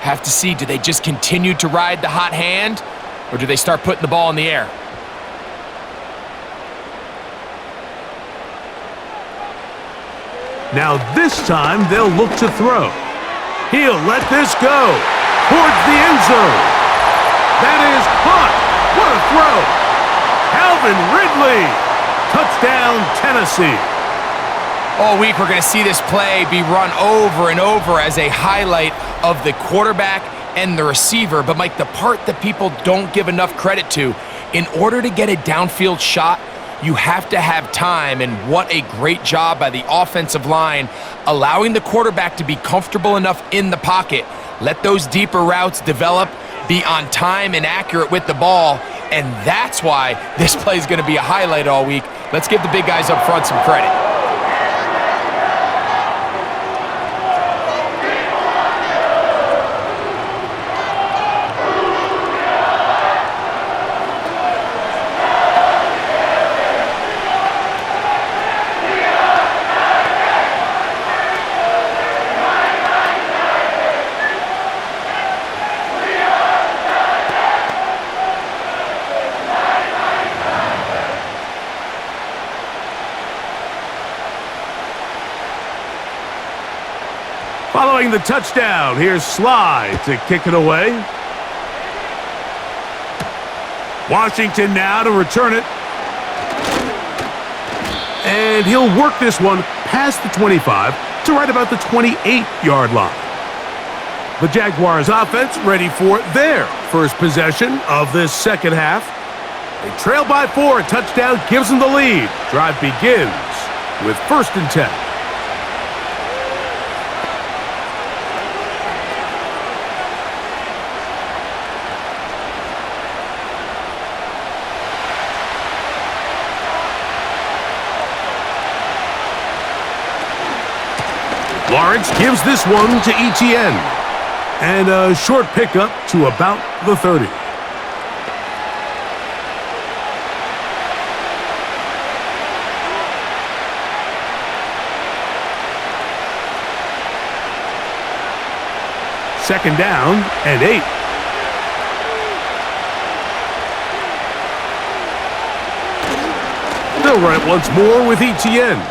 Have to see, do they just continue to ride the hot hand, or do they start putting the ball in the air? Now this time they'll look to throw. He'll let this go towards the end zone. That is caught. What a throw. Calvin Ridley. Touchdown, Tennessee. All week we're going to see this play be run over and over as a highlight of the quarterback and the receiver. But, Mike, the part that people don't give enough credit to, in order to get a downfield shot, you have to have time, and what a great job by the offensive line, allowing the quarterback to be comfortable enough in the pocket, let those deeper routes develop, be on time and accurate with the ball, and that's why this play is going to be a highlight all week. Let's give the big guys up front some credit. getting the touchdown. Here's Sly to kick it away. Washington now to return it. And he'll work this one past the 25 to right about the 28-yard line. The Jaguars offense ready for their first possession of this second half. They trail by 4. A touchdown gives them the lead. Drive begins with 1st and 10. Lawrence gives this one to Etienne. And a short pickup to about the 30. Second down and 8. They'll run it once more with Etienne.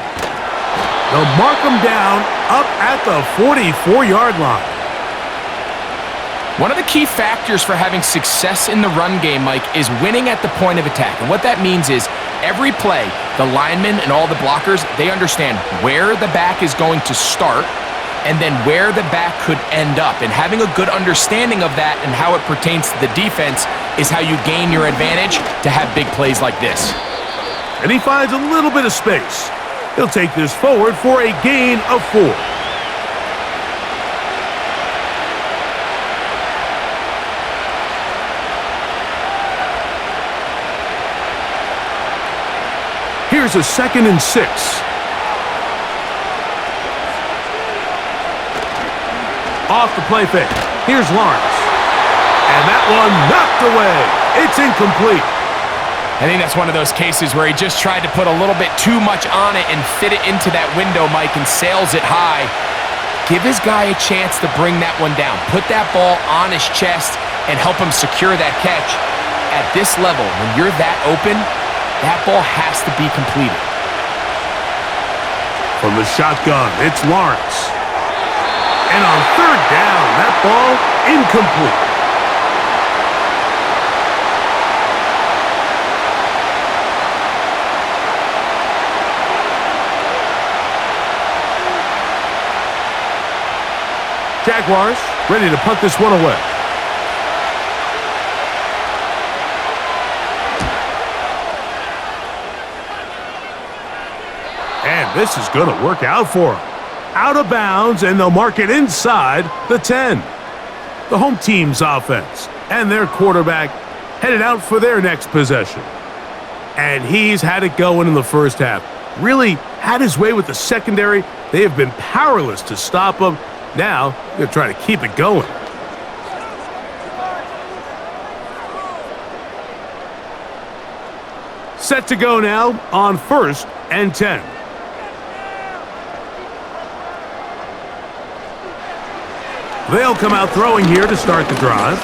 They'll mark him down up at the 44-yard line. One of the key factors for having success in the run game, Mike, is winning at the point of attack. And what that means is every play, the linemen and all the blockers, they understand where the back is going to start and then where the back could end up. And having a good understanding of that and how it pertains to the defense is how you gain your advantage to have big plays like this. And he finds a little bit of space. He'll take this forward for a gain of 4. Here's a 2nd and 6. Off the play fake. Here's Lawrence. And that one knocked away. It's incomplete. I think that's one of those cases where he just tried to put a little bit too much on it and fit it into that window, Mike, and sails it high. Give his guy a chance to bring that one down. Put that ball on his chest and help him secure that catch. At this level, when you're that open, that ball has to be completed. From the shotgun, it's Lawrence. And on 3rd down, that ball incomplete. Jaguars ready to punt this one away. And this is going to work out for them. Out of bounds, and they'll mark it inside the 10. The home team's offense and their quarterback headed out for their next possession. And he's had it going in the first half. Really had his way with the secondary. They have been powerless to stop him. Now, they're trying to keep it going. Set to go now on 1st and 10. They'll come out throwing here to start the drive.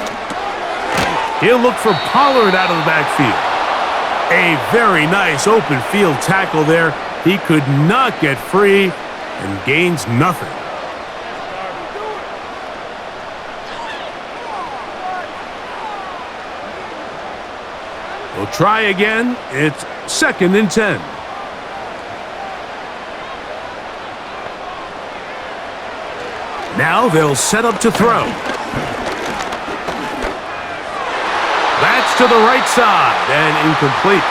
He'll look for Pollard out of the backfield. A very nice open field tackle there. He could not get free and gains nothing. We'll try again. It's 2nd and 10. Now they'll set up to throw. That's to the right side and incomplete.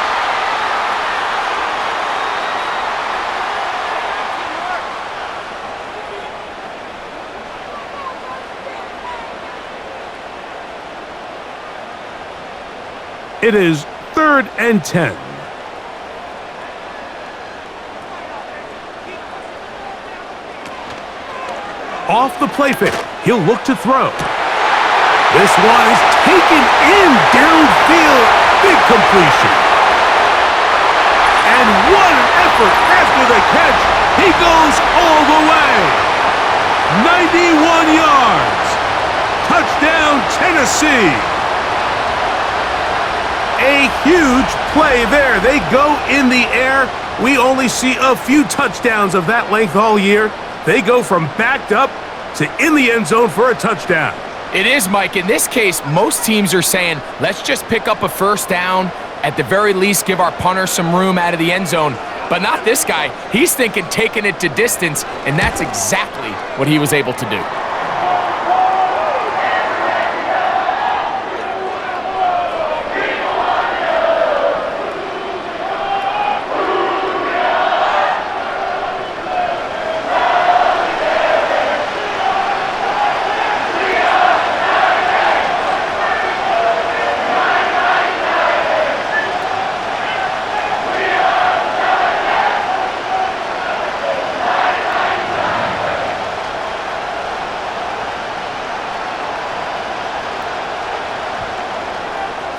It is 3rd and 10. Off the play fake, he'll look to throw. This one is taken in downfield. Big completion. And what an effort after the catch. He goes all the way. 91 yards. Touchdown, Tennessee. A huge play there. They go in the air. We only see a few touchdowns of that length all year. They go from backed up to in the end zone for a touchdown. It is, Mike. In this case, most teams are saying, let's just pick up a first down. At the very least, give our punter some room out of the end zone. But not this guy. He's thinking taking it to distance, and that's exactly what he was able to do.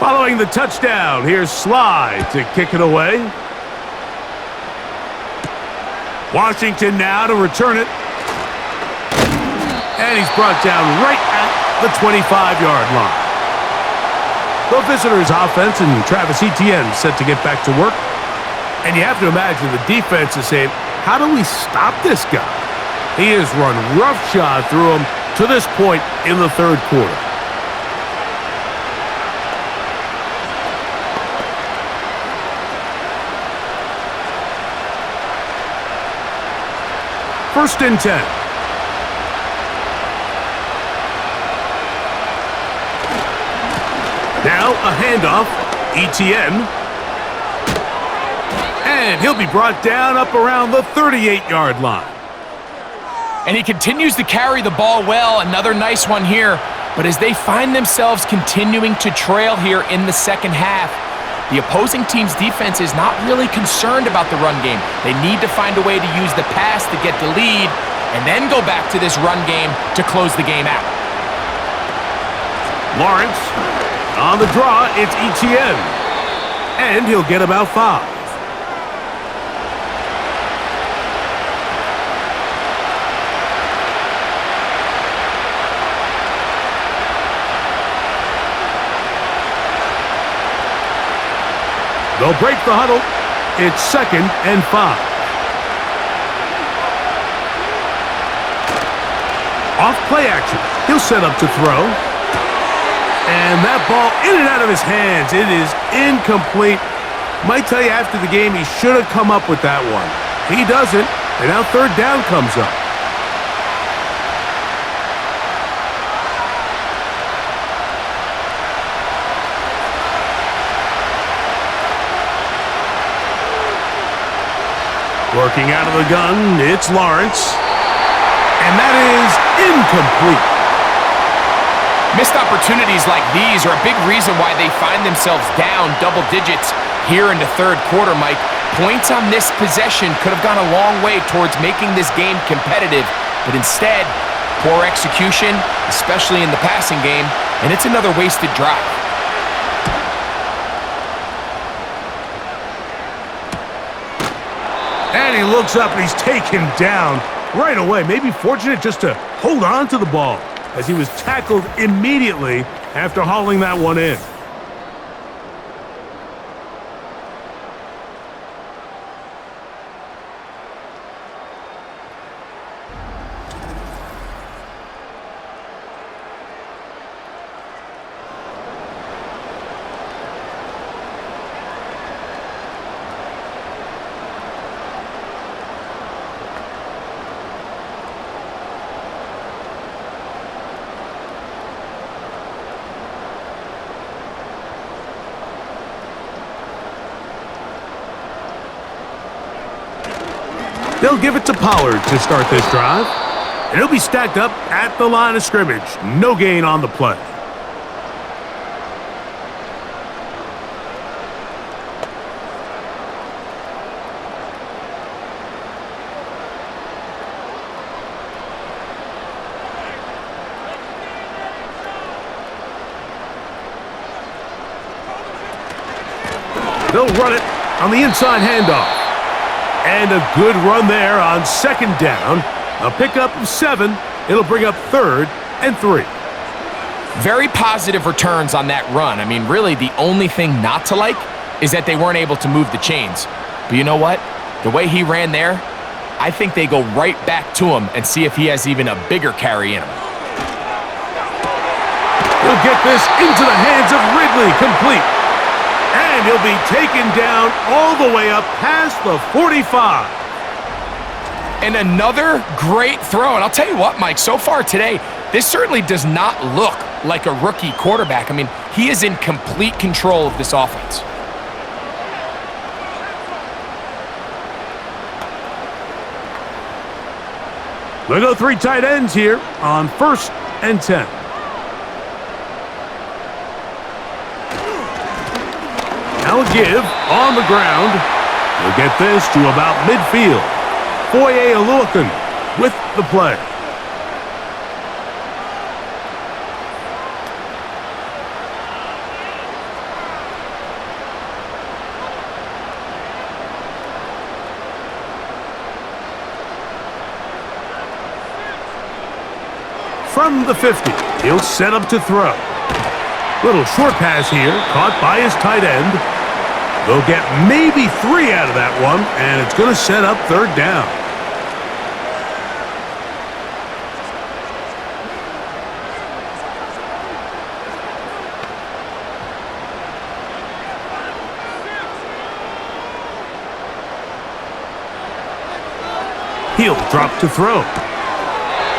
Following the touchdown, here's Sly to kick it away. Washington now to return it. And he's brought down right at the 25-yard line. The visitors' offense and Travis Etienne set to get back to work. And you have to imagine the defense is saying, how do we stop this guy? He has run roughshod through him to this point in the third quarter. First and 10. Now a handoff. Etienne. And he'll be brought down up around the 38-yard line. And he continues to carry the ball well. Another nice one here. But as they find themselves continuing to trail here in the second half, the opposing team's defense is not really concerned about the run game. They need to find a way to use the pass to get the lead and then go back to this run game to close the game out. Lawrence. On the draw, it's Etienne. And he'll get about 5. They'll break the huddle. It's 2nd and 5. Off play action. He'll set up to throw. And that ball in and out of his hands. It is incomplete. Might tell you after the game he should have come up with that one. He doesn't. And now third down comes up. Working out of the gun, it's Lawrence. And that is incomplete. Missed opportunities like these are a big reason why they find themselves down double digits here in the third quarter, Mike. Points on this possession could have gone a long way towards making this game competitive, but instead, poor execution, especially in the passing game, and it's another wasted drive. And he looks up and he's taken down right away. Maybe fortunate just to hold on to the ball as he was tackled immediately after hauling that one in. They'll give it to Pollard to start this drive. And he'll be stacked up at the line of scrimmage. No gain on the play. They'll run it on the inside handoff. And a good run there on 2nd down. A pickup of 7. It'll bring up 3rd and 3. Very positive returns on that run. I mean, really, the only thing not to like is that they weren't able to move the chains. But you know what? The way he ran there, I think they go right back to him and see if he has even a bigger carry in him. He'll get this into the hands of Ridley, complete. And he'll be taken down all the way up past the 45. And another great throw. And I'll tell you what, Mike, so far today, this certainly does not look like a rookie quarterback. I mean, he is in complete control of this offense. They go 3 tight ends here on 1st and 10. Now a give on the ground. He'll get this to about midfield. Foye Oluokun with the play. From the 50, he'll set up to throw. Little short pass here, caught by his tight end. They'll get maybe 3 out of that one, and it's going to set up 3rd down. He'll drop to throw.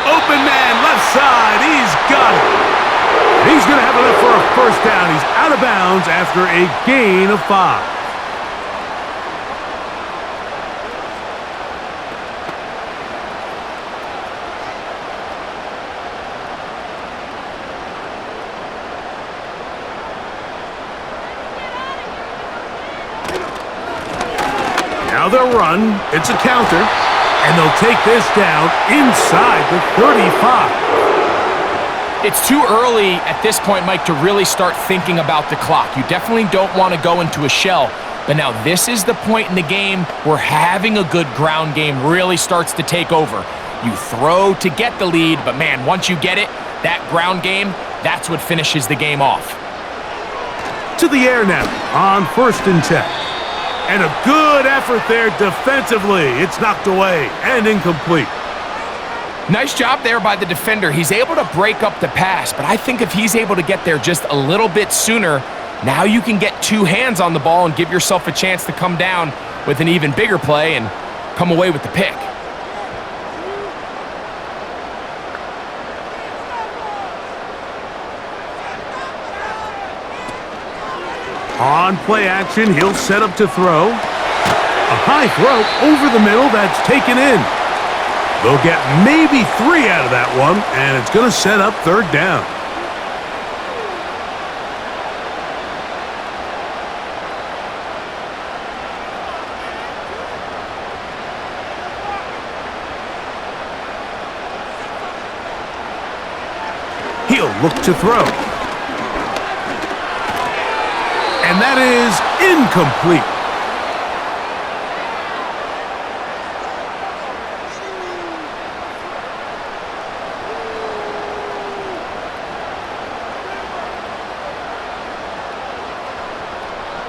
Open man, left side, he's got it. He's going to have enough for a 1st down. He's out of bounds after a gain of 5. Now they'll run. It's a counter. And they'll take this down inside the 35. It's too early at this point, Mike, to really start thinking about the clock. You definitely don't want to go into a shell. But now this is the point in the game where having a good ground game really starts to take over. You throw to get the lead, but man, once you get it, that ground game, that's what finishes the game off. To the air now on 1st and 10. And a good effort there defensively. It's knocked away and incomplete. Nice job there by the defender. He's able to break up the pass, but I think if he's able to get there just a little bit sooner, now you can get 2 hands on the ball and give yourself a chance to come down with an even bigger play and come away with the pick. On play action, he'll set up to throw. A high throw over the middle that's taken in. They'll get maybe 3 out of that one, and it's going to set up 3rd down. He'll look to throw. And that is incomplete.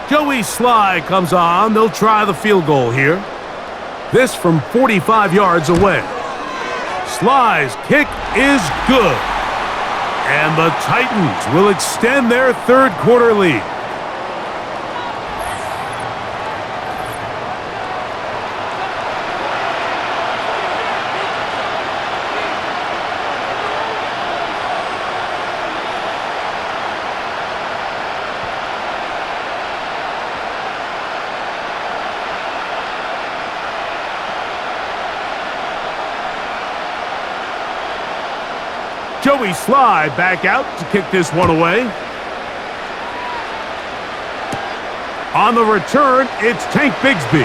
Joey Sly comes on. They'll try the field goal here. This from 45 yards away. Sly's kick is good. And the Titans will extend their 3rd quarter lead. Joey Sly back out to kick this one away. On the return, it's Tank Bigsby.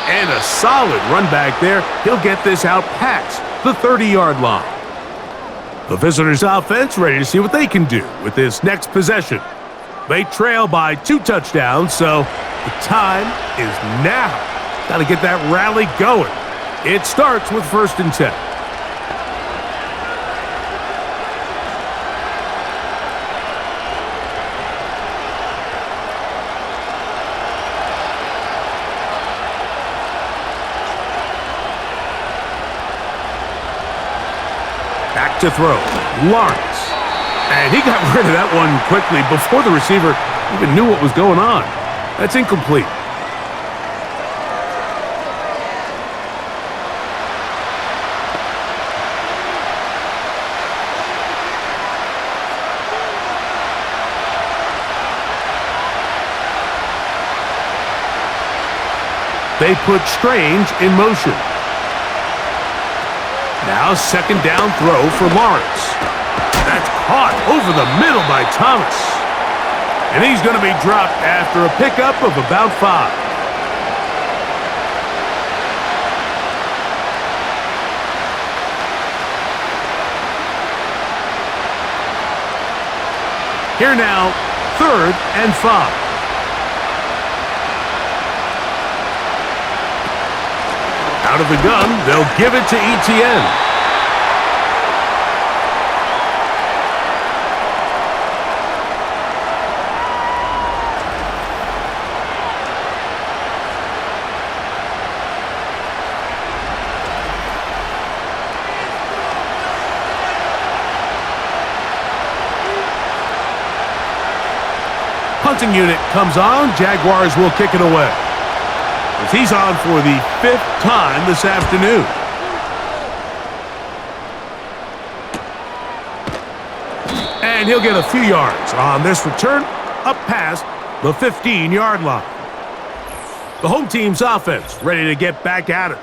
And a solid run back there. He'll get this out past the 30-yard line. The visitors' offense ready to see what they can do with this next possession. They trail by 2 touchdowns, so the time is now. Got to get that rally going. It starts with 1st and 10. to throw. Lawrence. And he got rid of that one quickly before the receiver even knew what was going on. That's incomplete. They put Strange in motion. Now second down throw for Lawrence. That's caught over the middle by Thomas. And he's going to be dropped after a pickup of about 5. Here now, 3rd and 5. Out of the gun, they'll give it to Etienne. Punting unit comes on. Jaguars will kick it away, as he's on for the 5th time this afternoon. And he'll get a few yards on this return up past the 15-yard line. The home team's offense ready to get back at it.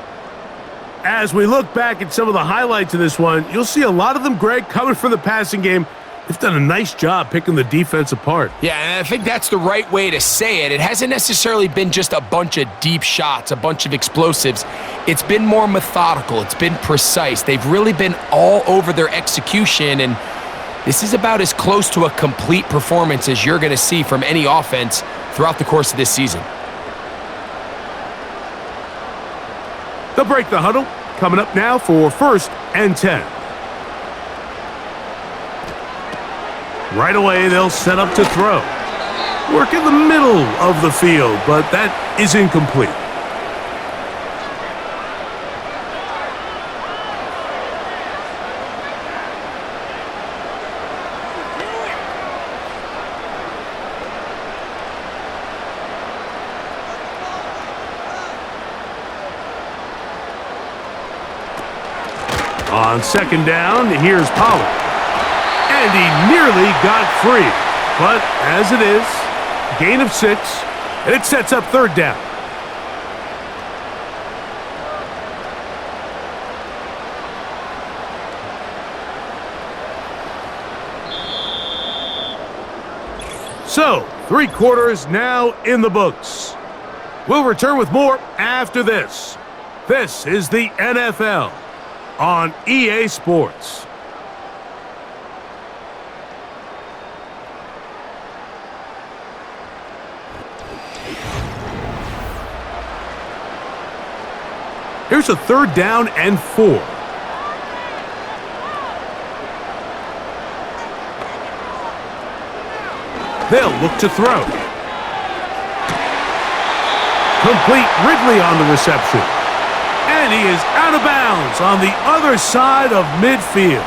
As we look back at some of the highlights of this one, you'll see a lot of them, Greg, coming from the passing game. They've done a nice job picking the defense apart. Yeah, and I think that's the right way to say it. It hasn't necessarily been just a bunch of deep shots, a bunch of explosives. It's been more methodical. It's been precise. They've really been all over their execution, and this is about as close to a complete performance as you're going to see from any offense throughout the course of this season. They'll break the huddle. Coming up now for 1st and 10. Right away, they'll set up to throw. Work in the middle of the field, but that is incomplete. On 2nd down, here's Pollard. And he nearly got free. But as it is, gain of 6, and it sets up 3rd down. So, 3 quarters now in the books. We'll return with more after this. This is the NFL on EA Sports. Here's a 3rd down and 4. They'll look to throw. Complete. Ridley on the reception. And he is out of bounds on the other side of midfield.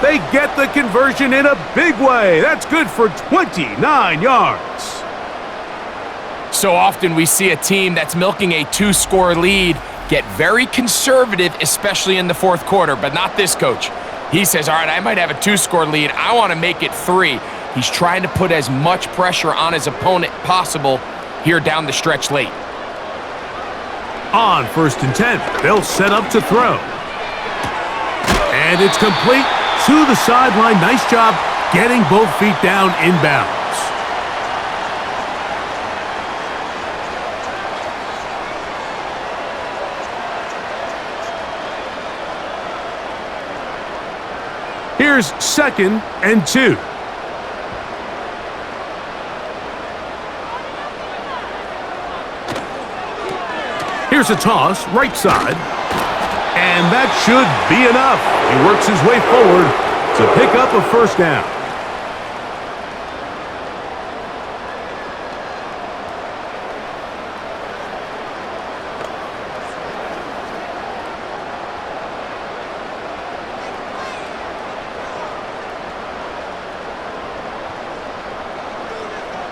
They get the conversion in a big way. That's good for 29 yards. So often we see a team that's milking a 2-score lead get very conservative, especially in the 4th quarter, but not this coach. He says, all right, I might have a 2-score lead. I want to make it 3. He's trying to put as much pressure on his opponent possible here down the stretch late. On 1st and 10, they'll set up to throw. And it's complete to the sideline. Nice job getting both feet down inbounds. Here's 2nd and 2. Here's a toss, right side. And that should be enough. He works his way forward to pick up a 1st down.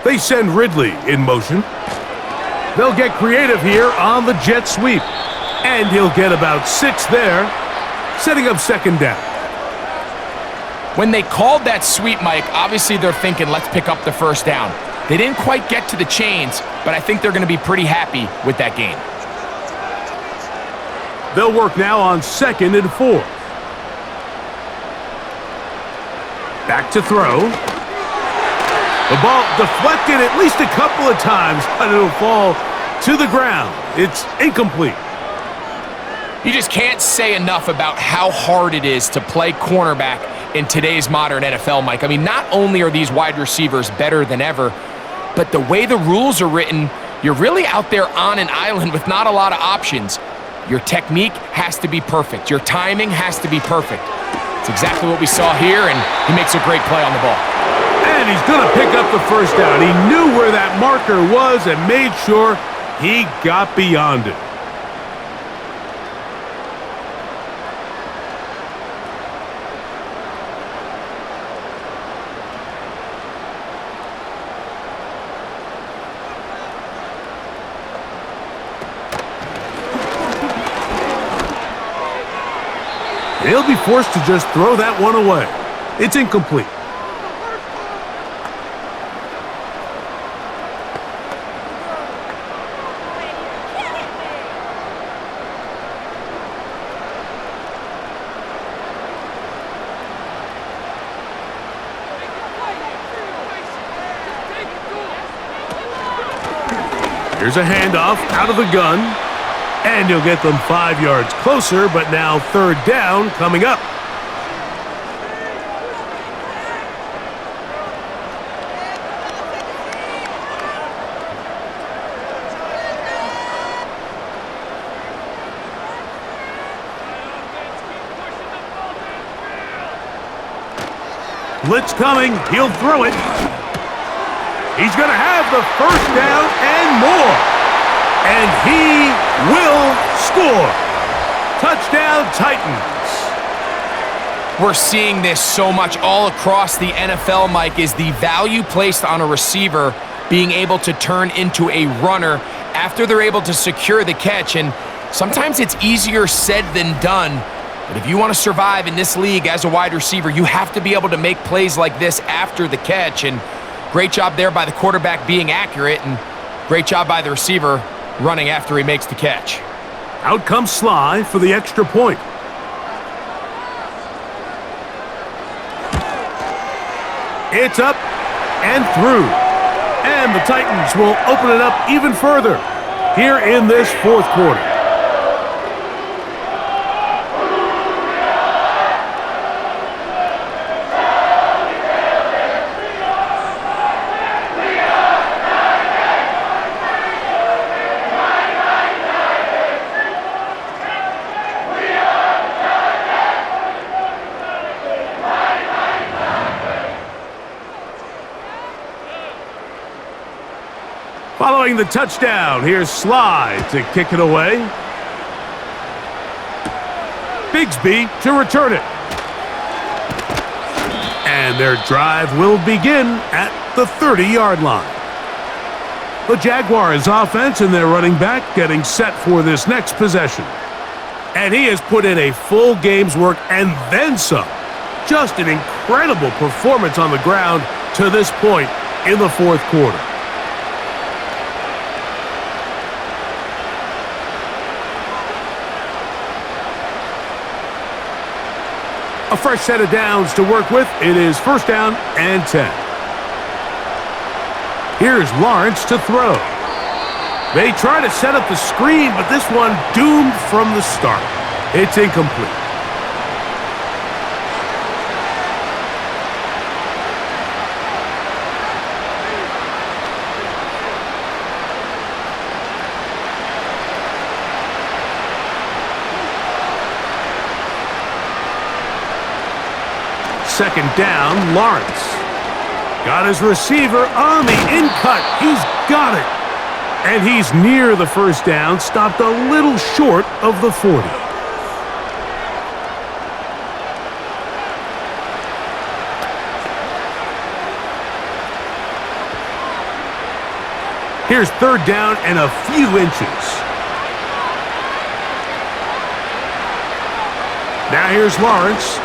They send Ridley in motion. They'll get creative here on the jet sweep. And he'll get about 6 there, setting up second down. When they called that sweep, Mike, obviously they're thinking, let's pick up the first down. They didn't quite get to the chains, but I think they're going to be pretty happy with that gain. They'll work now on 2nd and 4. Back to throw. The ball deflected at least a couple of times, but it'll fall to the ground. It's incomplete. You just can't say enough about how hard it is to play cornerback in today's modern NFL, Mike. I mean, not only are these wide receivers better than ever, but the way the rules are written, you're really out there on an island with not a lot of options. Your technique has to be perfect. Your timing has to be perfect. It's exactly what we saw here, and he makes a great play on the ball. And he's going to pick up the first down. He knew where that marker was and made sure he got beyond it. He'll be forced to just throw that one away. It's incomplete. Here's a handoff out of the gun. And he'll get them 5 yards closer, but now 3rd down coming up. Blitz coming. He'll throw it. He's going to have the first down and more. And he will score. Touchdown, Titans. We're seeing this so much all across the NFL, Mike, is the value placed on a receiver being able to turn into a runner after they're able to secure the catch. And sometimes it's easier said than done. But if you want to survive in this league as a wide receiver, you have to be able to make plays like this after the catch. And great job there by the quarterback being accurate, and great job by the receiver running after he makes the catch. Out comes Sly for the extra point. It's up and through. And the Titans will open it up even further here in this 4th quarter. Following the touchdown, here's Sly to kick it away. Bigsby to return it. And their drive will begin at the 30-yard line. The Jaguars offense and their running back getting set for this next possession. And he has put in a full game's work and then some. Just an incredible performance on the ground to this point in the 4th quarter. A fresh set of downs to work with. It is 1st down and 10. Here's Lawrence to throw. They try to set up the screen, but this one doomed from the start. It's incomplete. Second down, Lawrence. Got his receiver on the in-cut. He's got it. And he's near the first down, stopped a little short of the 40. Here's third down and a few inches. Now here's Lawrence.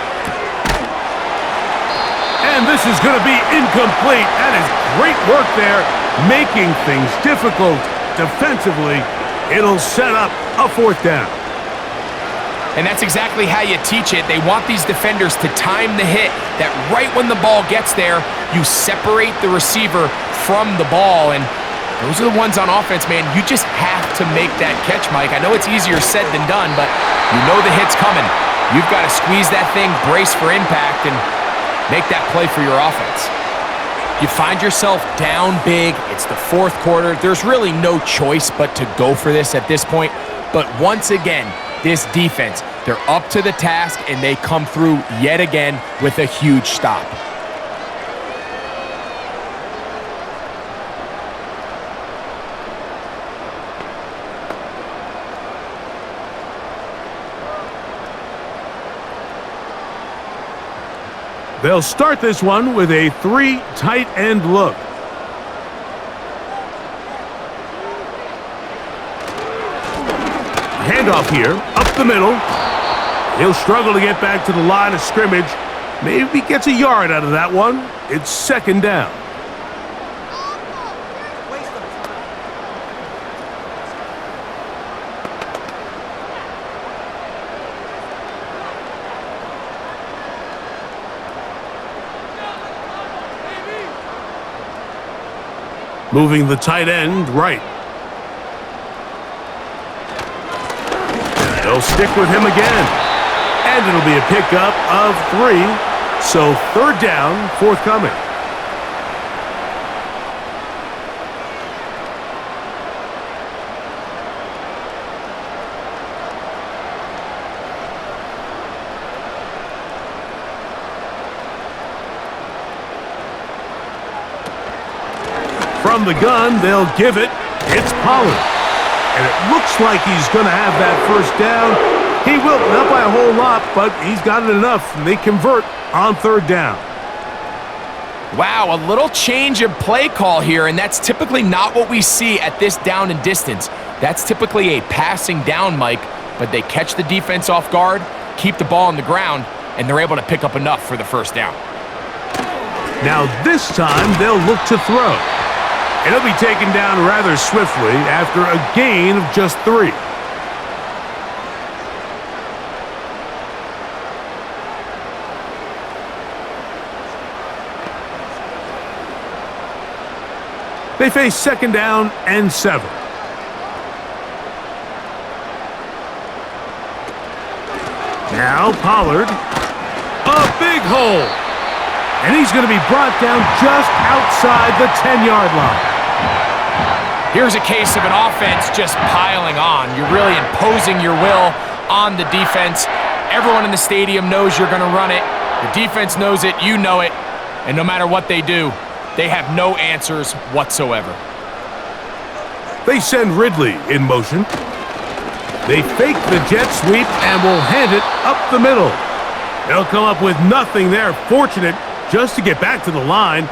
And this is going to be incomplete. That is great work there, making things difficult defensively. It'll set up a fourth down. And that's exactly how you teach it. They want these defenders to time the hit, that right when the ball gets there, you separate the receiver from the ball. And those are the ones on offense, man. You just have to make that catch, Mike. I know it's easier said than done, but you know the hit's coming. You've got to squeeze that thing, brace for impact, and make that play for your offense. You find yourself down big. It's the fourth quarter. There's really no choice but to go for this at this point. But once again, this defense, they're up to the task, and they come through yet again with a huge stop. They'll start this one with a 3 tight end look. Handoff here, up the middle. He'll struggle to get back to the line of scrimmage. Maybe gets a yard out of that one. It's second down. Moving the tight end right. They'll stick with him again. And it'll be a pickup of 3. So third down, forthcoming. From the gun, they'll give it. It's Pollard. And it looks like he's going to have that first down. He will, not by a whole lot, but he's got it enough, and they convert on third down. Wow, a little change of play call here, and that's typically not what we see at this down and distance. That's typically a passing down, Mike, but they catch the defense off guard, keep the ball on the ground, and they're able to pick up enough for the first down. Now this time, they'll look to throw. And he'll be taken down rather swiftly after a gain of just 3. They face second down and 7. Now Pollard. A big hole. And he's going to be brought down just outside the 10-yard line. Here's a case of an offense just piling on. You're really imposing your will on the defense. Everyone in the stadium knows you're going to run it. The defense knows it, you know it. And no matter what they do, they have no answers whatsoever. They send Ridley in motion. They fake the jet sweep and will hand it up the middle. They'll come up with nothing there. Fortunate just to get back to the line.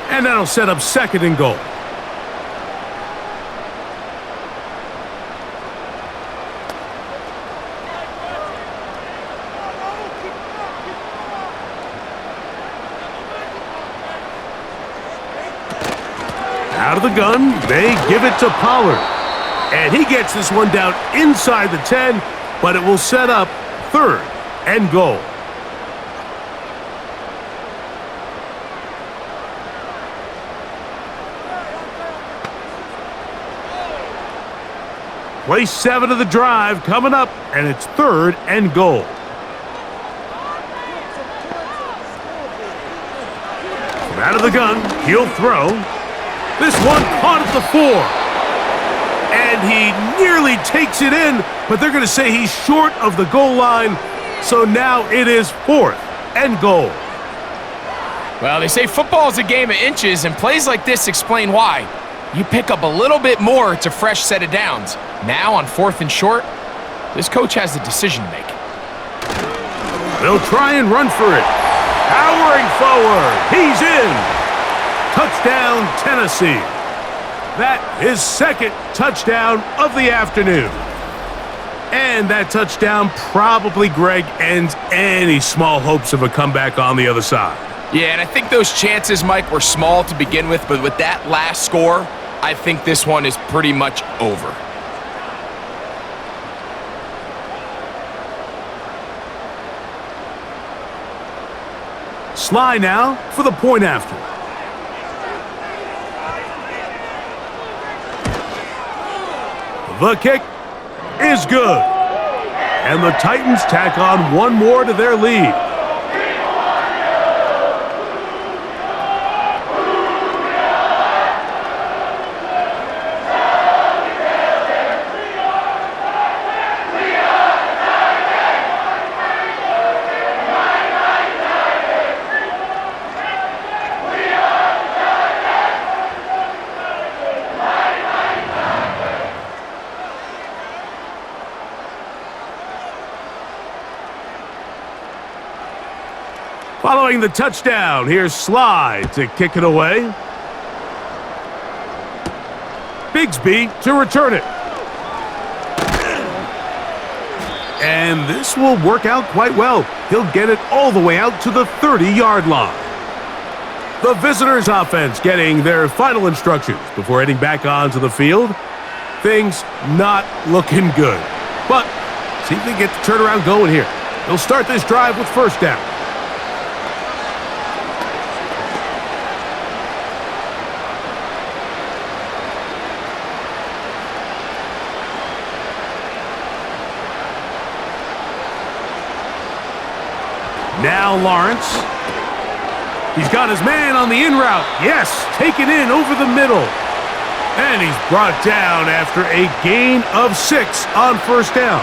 And that'll set up second and goal. Out of the gun, they give it to Pollard. And he gets this one down inside the 10, but it will set up third and goal. Play 7 of the drive coming up, and it's third and goal. From out of the gun, he'll throw. This one caught at the 4. And he nearly takes it in, but they're going to say he's short of the goal line. So now it is fourth and goal. Well, they say football is a game of inches, and plays like this explain why. You pick up a little bit more, it's a fresh set of downs. Now on fourth and short, this coach has a decision to make. They'll try and run for it. Powering forward. He's in. Touchdown, Tennessee. That his second touchdown of the afternoon. And that touchdown probably, Greg, ends any small hopes of a comeback on the other side. Yeah, and I think those chances, Mike, were small to begin with, but with that last score, I think this one is pretty much over. Sly now for the point after. The kick is good. And the Titans tack on one more to their lead. Following the touchdown, here's Sly to kick it away. Bigsby to return it. And this will work out quite well. He'll get it all the way out to the 30-yard line. The visitors' offense getting their final instructions before heading back onto the field. Things not looking good. But see if they get the turnaround going here. They'll start this drive with first down. Now Lawrence. He's got his man on the in route. Yes, taken in over the middle. And he's brought down after a gain of 6 on first down.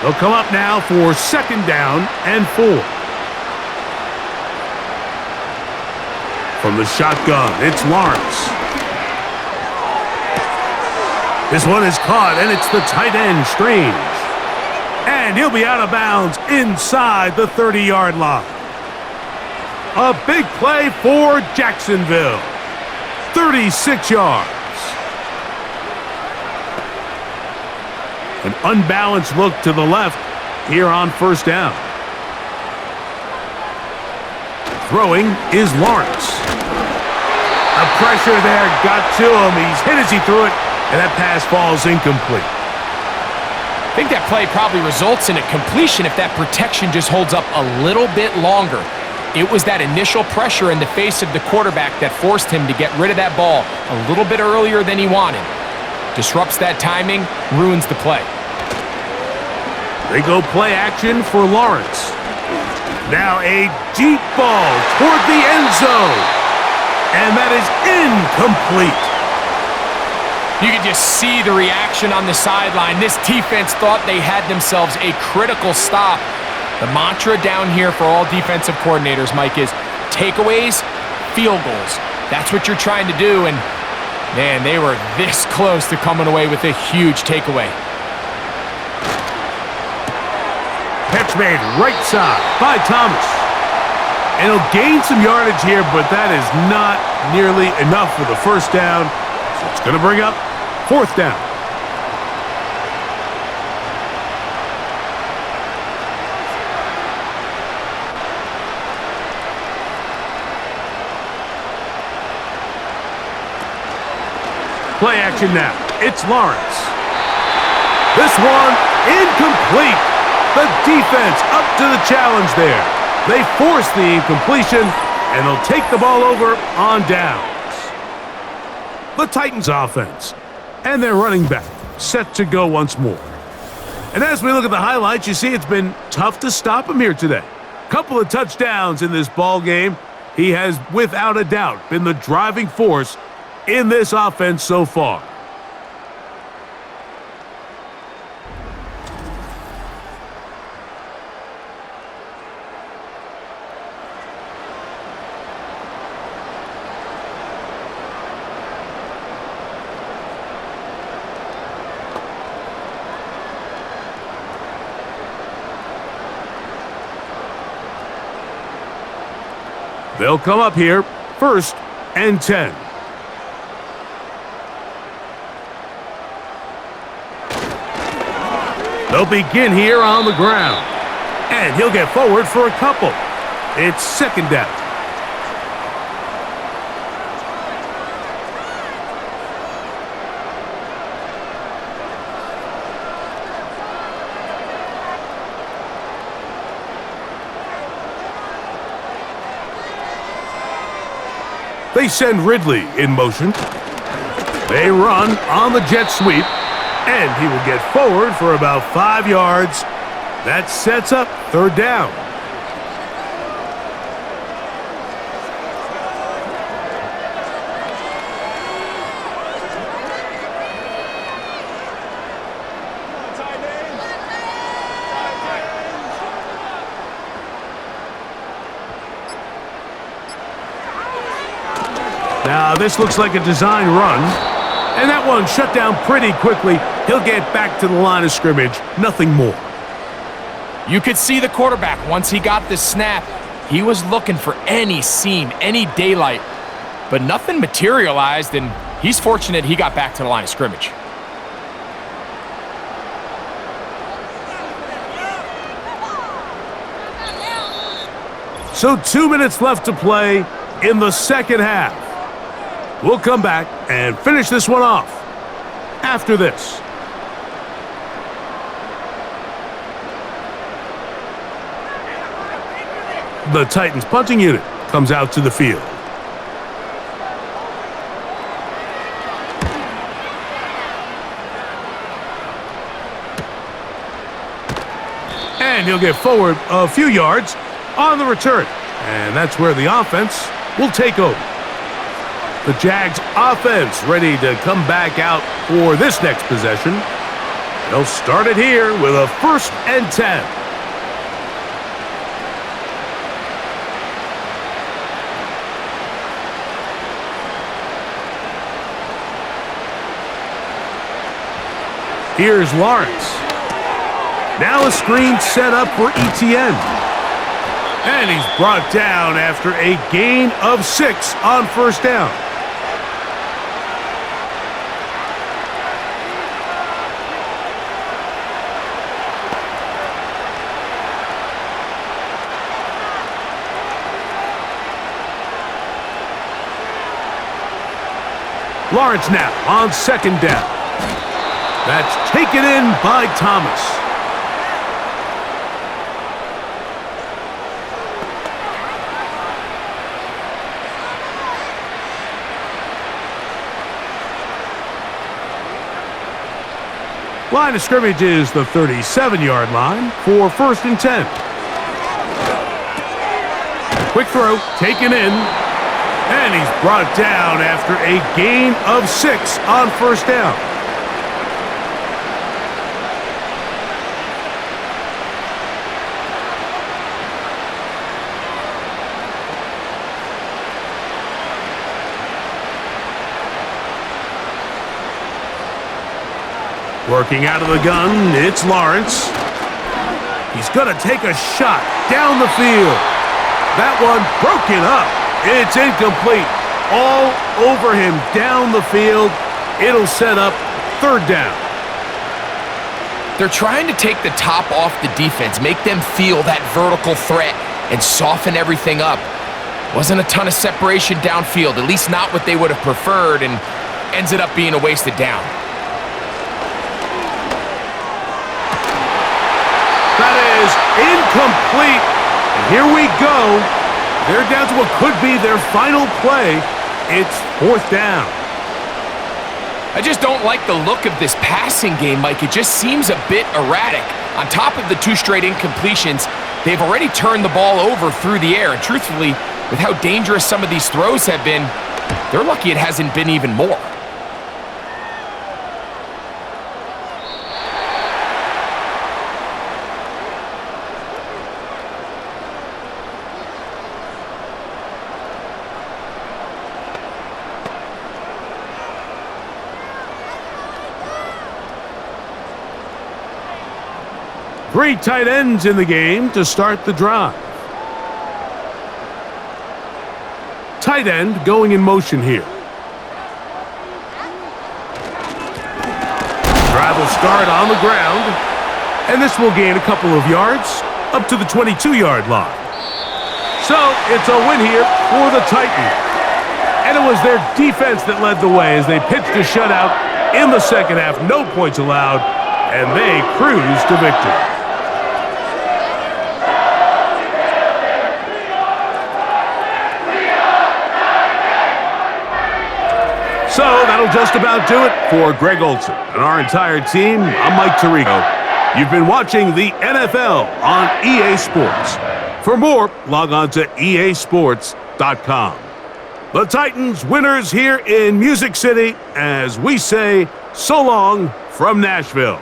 They'll come up now for second down and 4. From the shotgun, it's Lawrence. This one is caught, and it's the tight end, Strange. And he'll be out of bounds inside the 30-yard line. A big play for Jacksonville. 36 yards. An unbalanced look to the left here on first down. Throwing is Lawrence. The pressure there got to him. He's hit as he threw it. And that pass falls incomplete. I think that play probably results in a completion if that protection just holds up a little bit longer. It was that initial pressure in the face of the quarterback that forced him to get rid of that ball a little bit earlier than he wanted. Disrupts that timing, ruins the play. They go play action for Lawrence. Now a deep ball toward the end zone. And that is incomplete. You could just see the reaction on the sideline. This defense thought they had themselves a critical stop. The mantra down here for all defensive coordinators, Mike, is takeaways, field goals. That's what you're trying to do, and man, they were this close to coming away with a huge takeaway. Catch made right side by Thomas. And he'll gain some yardage here, but that is not nearly enough for the first down. So it's going to bring up fourth down. Play action now. It's Lawrence. This one incomplete. The defense up to the challenge there. They force the incompletion, and they'll take the ball over on downs. The Titans offense and their running back set to go once more. And as we look at the highlights, you see it's been tough to stop him here today. Couple of touchdowns in this ball game. He has, without a doubt, been the driving force in this offense so far. They'll come up here, 1st and 10. They'll begin here on the ground. And he'll get forward for a couple. It's 2nd down. They send Ridley in motion. They run on the jet sweep, and he will get forward for about 5 yards. That sets up 3rd down. Now, this looks like a design run, and that one shut down pretty quickly. He'll get back to the line of scrimmage, nothing more. You could see the quarterback, once he got the snap, he was looking for any seam, any daylight, but nothing materialized, and he's fortunate he got back to the line of scrimmage. So 2 minutes left to play in the 2nd half. We'll come back and finish this one off after this. The Titans punting unit comes out to the field. And he'll get forward a few yards on the return. And that's where the offense will take over. The Jags offense ready to come back out for this next possession. They'll start it here with a 1st and 10. Here's Lawrence. Now a screen set up for ETN. And he's brought down after a gain of 6 on 1st down. Lawrence now on 2nd down. That's taken in by Thomas. Line of scrimmage is the 37-yard line for 1st and 10. Quick throw, taken in, and he's brought down after a gain of 6 on 1st down. Working out of the gun, it's Lawrence. He's going to take a shot down the field. That one broken up. It's incomplete. All over him down the field. It'll set up 3rd down. They're trying to take the top off the defense, make them feel that vertical threat, and soften everything up. Wasn't a ton of separation downfield, at least not what they would have preferred, and ends it up being a wasted down. That is incomplete. And here we go. They're down to what could be their final play. It's 4th down. I just don't like the look of this passing game, Mike. It just seems a bit erratic. On top of the 2 straight incompletions, they've already turned the ball over through the air. And truthfully, with how dangerous some of these throws have been, they're lucky it hasn't been even more. Three tight ends in the game to start the drive. tight end going in motion here. Drive will start on the ground, and this will gain a couple of yards up to the 22-yard line. So it's a win here for the Titans. And it was their defense that led the way as they pitched a shutout in the second half. No points allowed, and they cruised to victory. So that'll just about do it for Greg Olson and our entire team. I'm Mike Tirico. You've been watching the NFL on EA Sports. For more, log on to easports.com. The Titans winners here in Music City as we say so long from Nashville.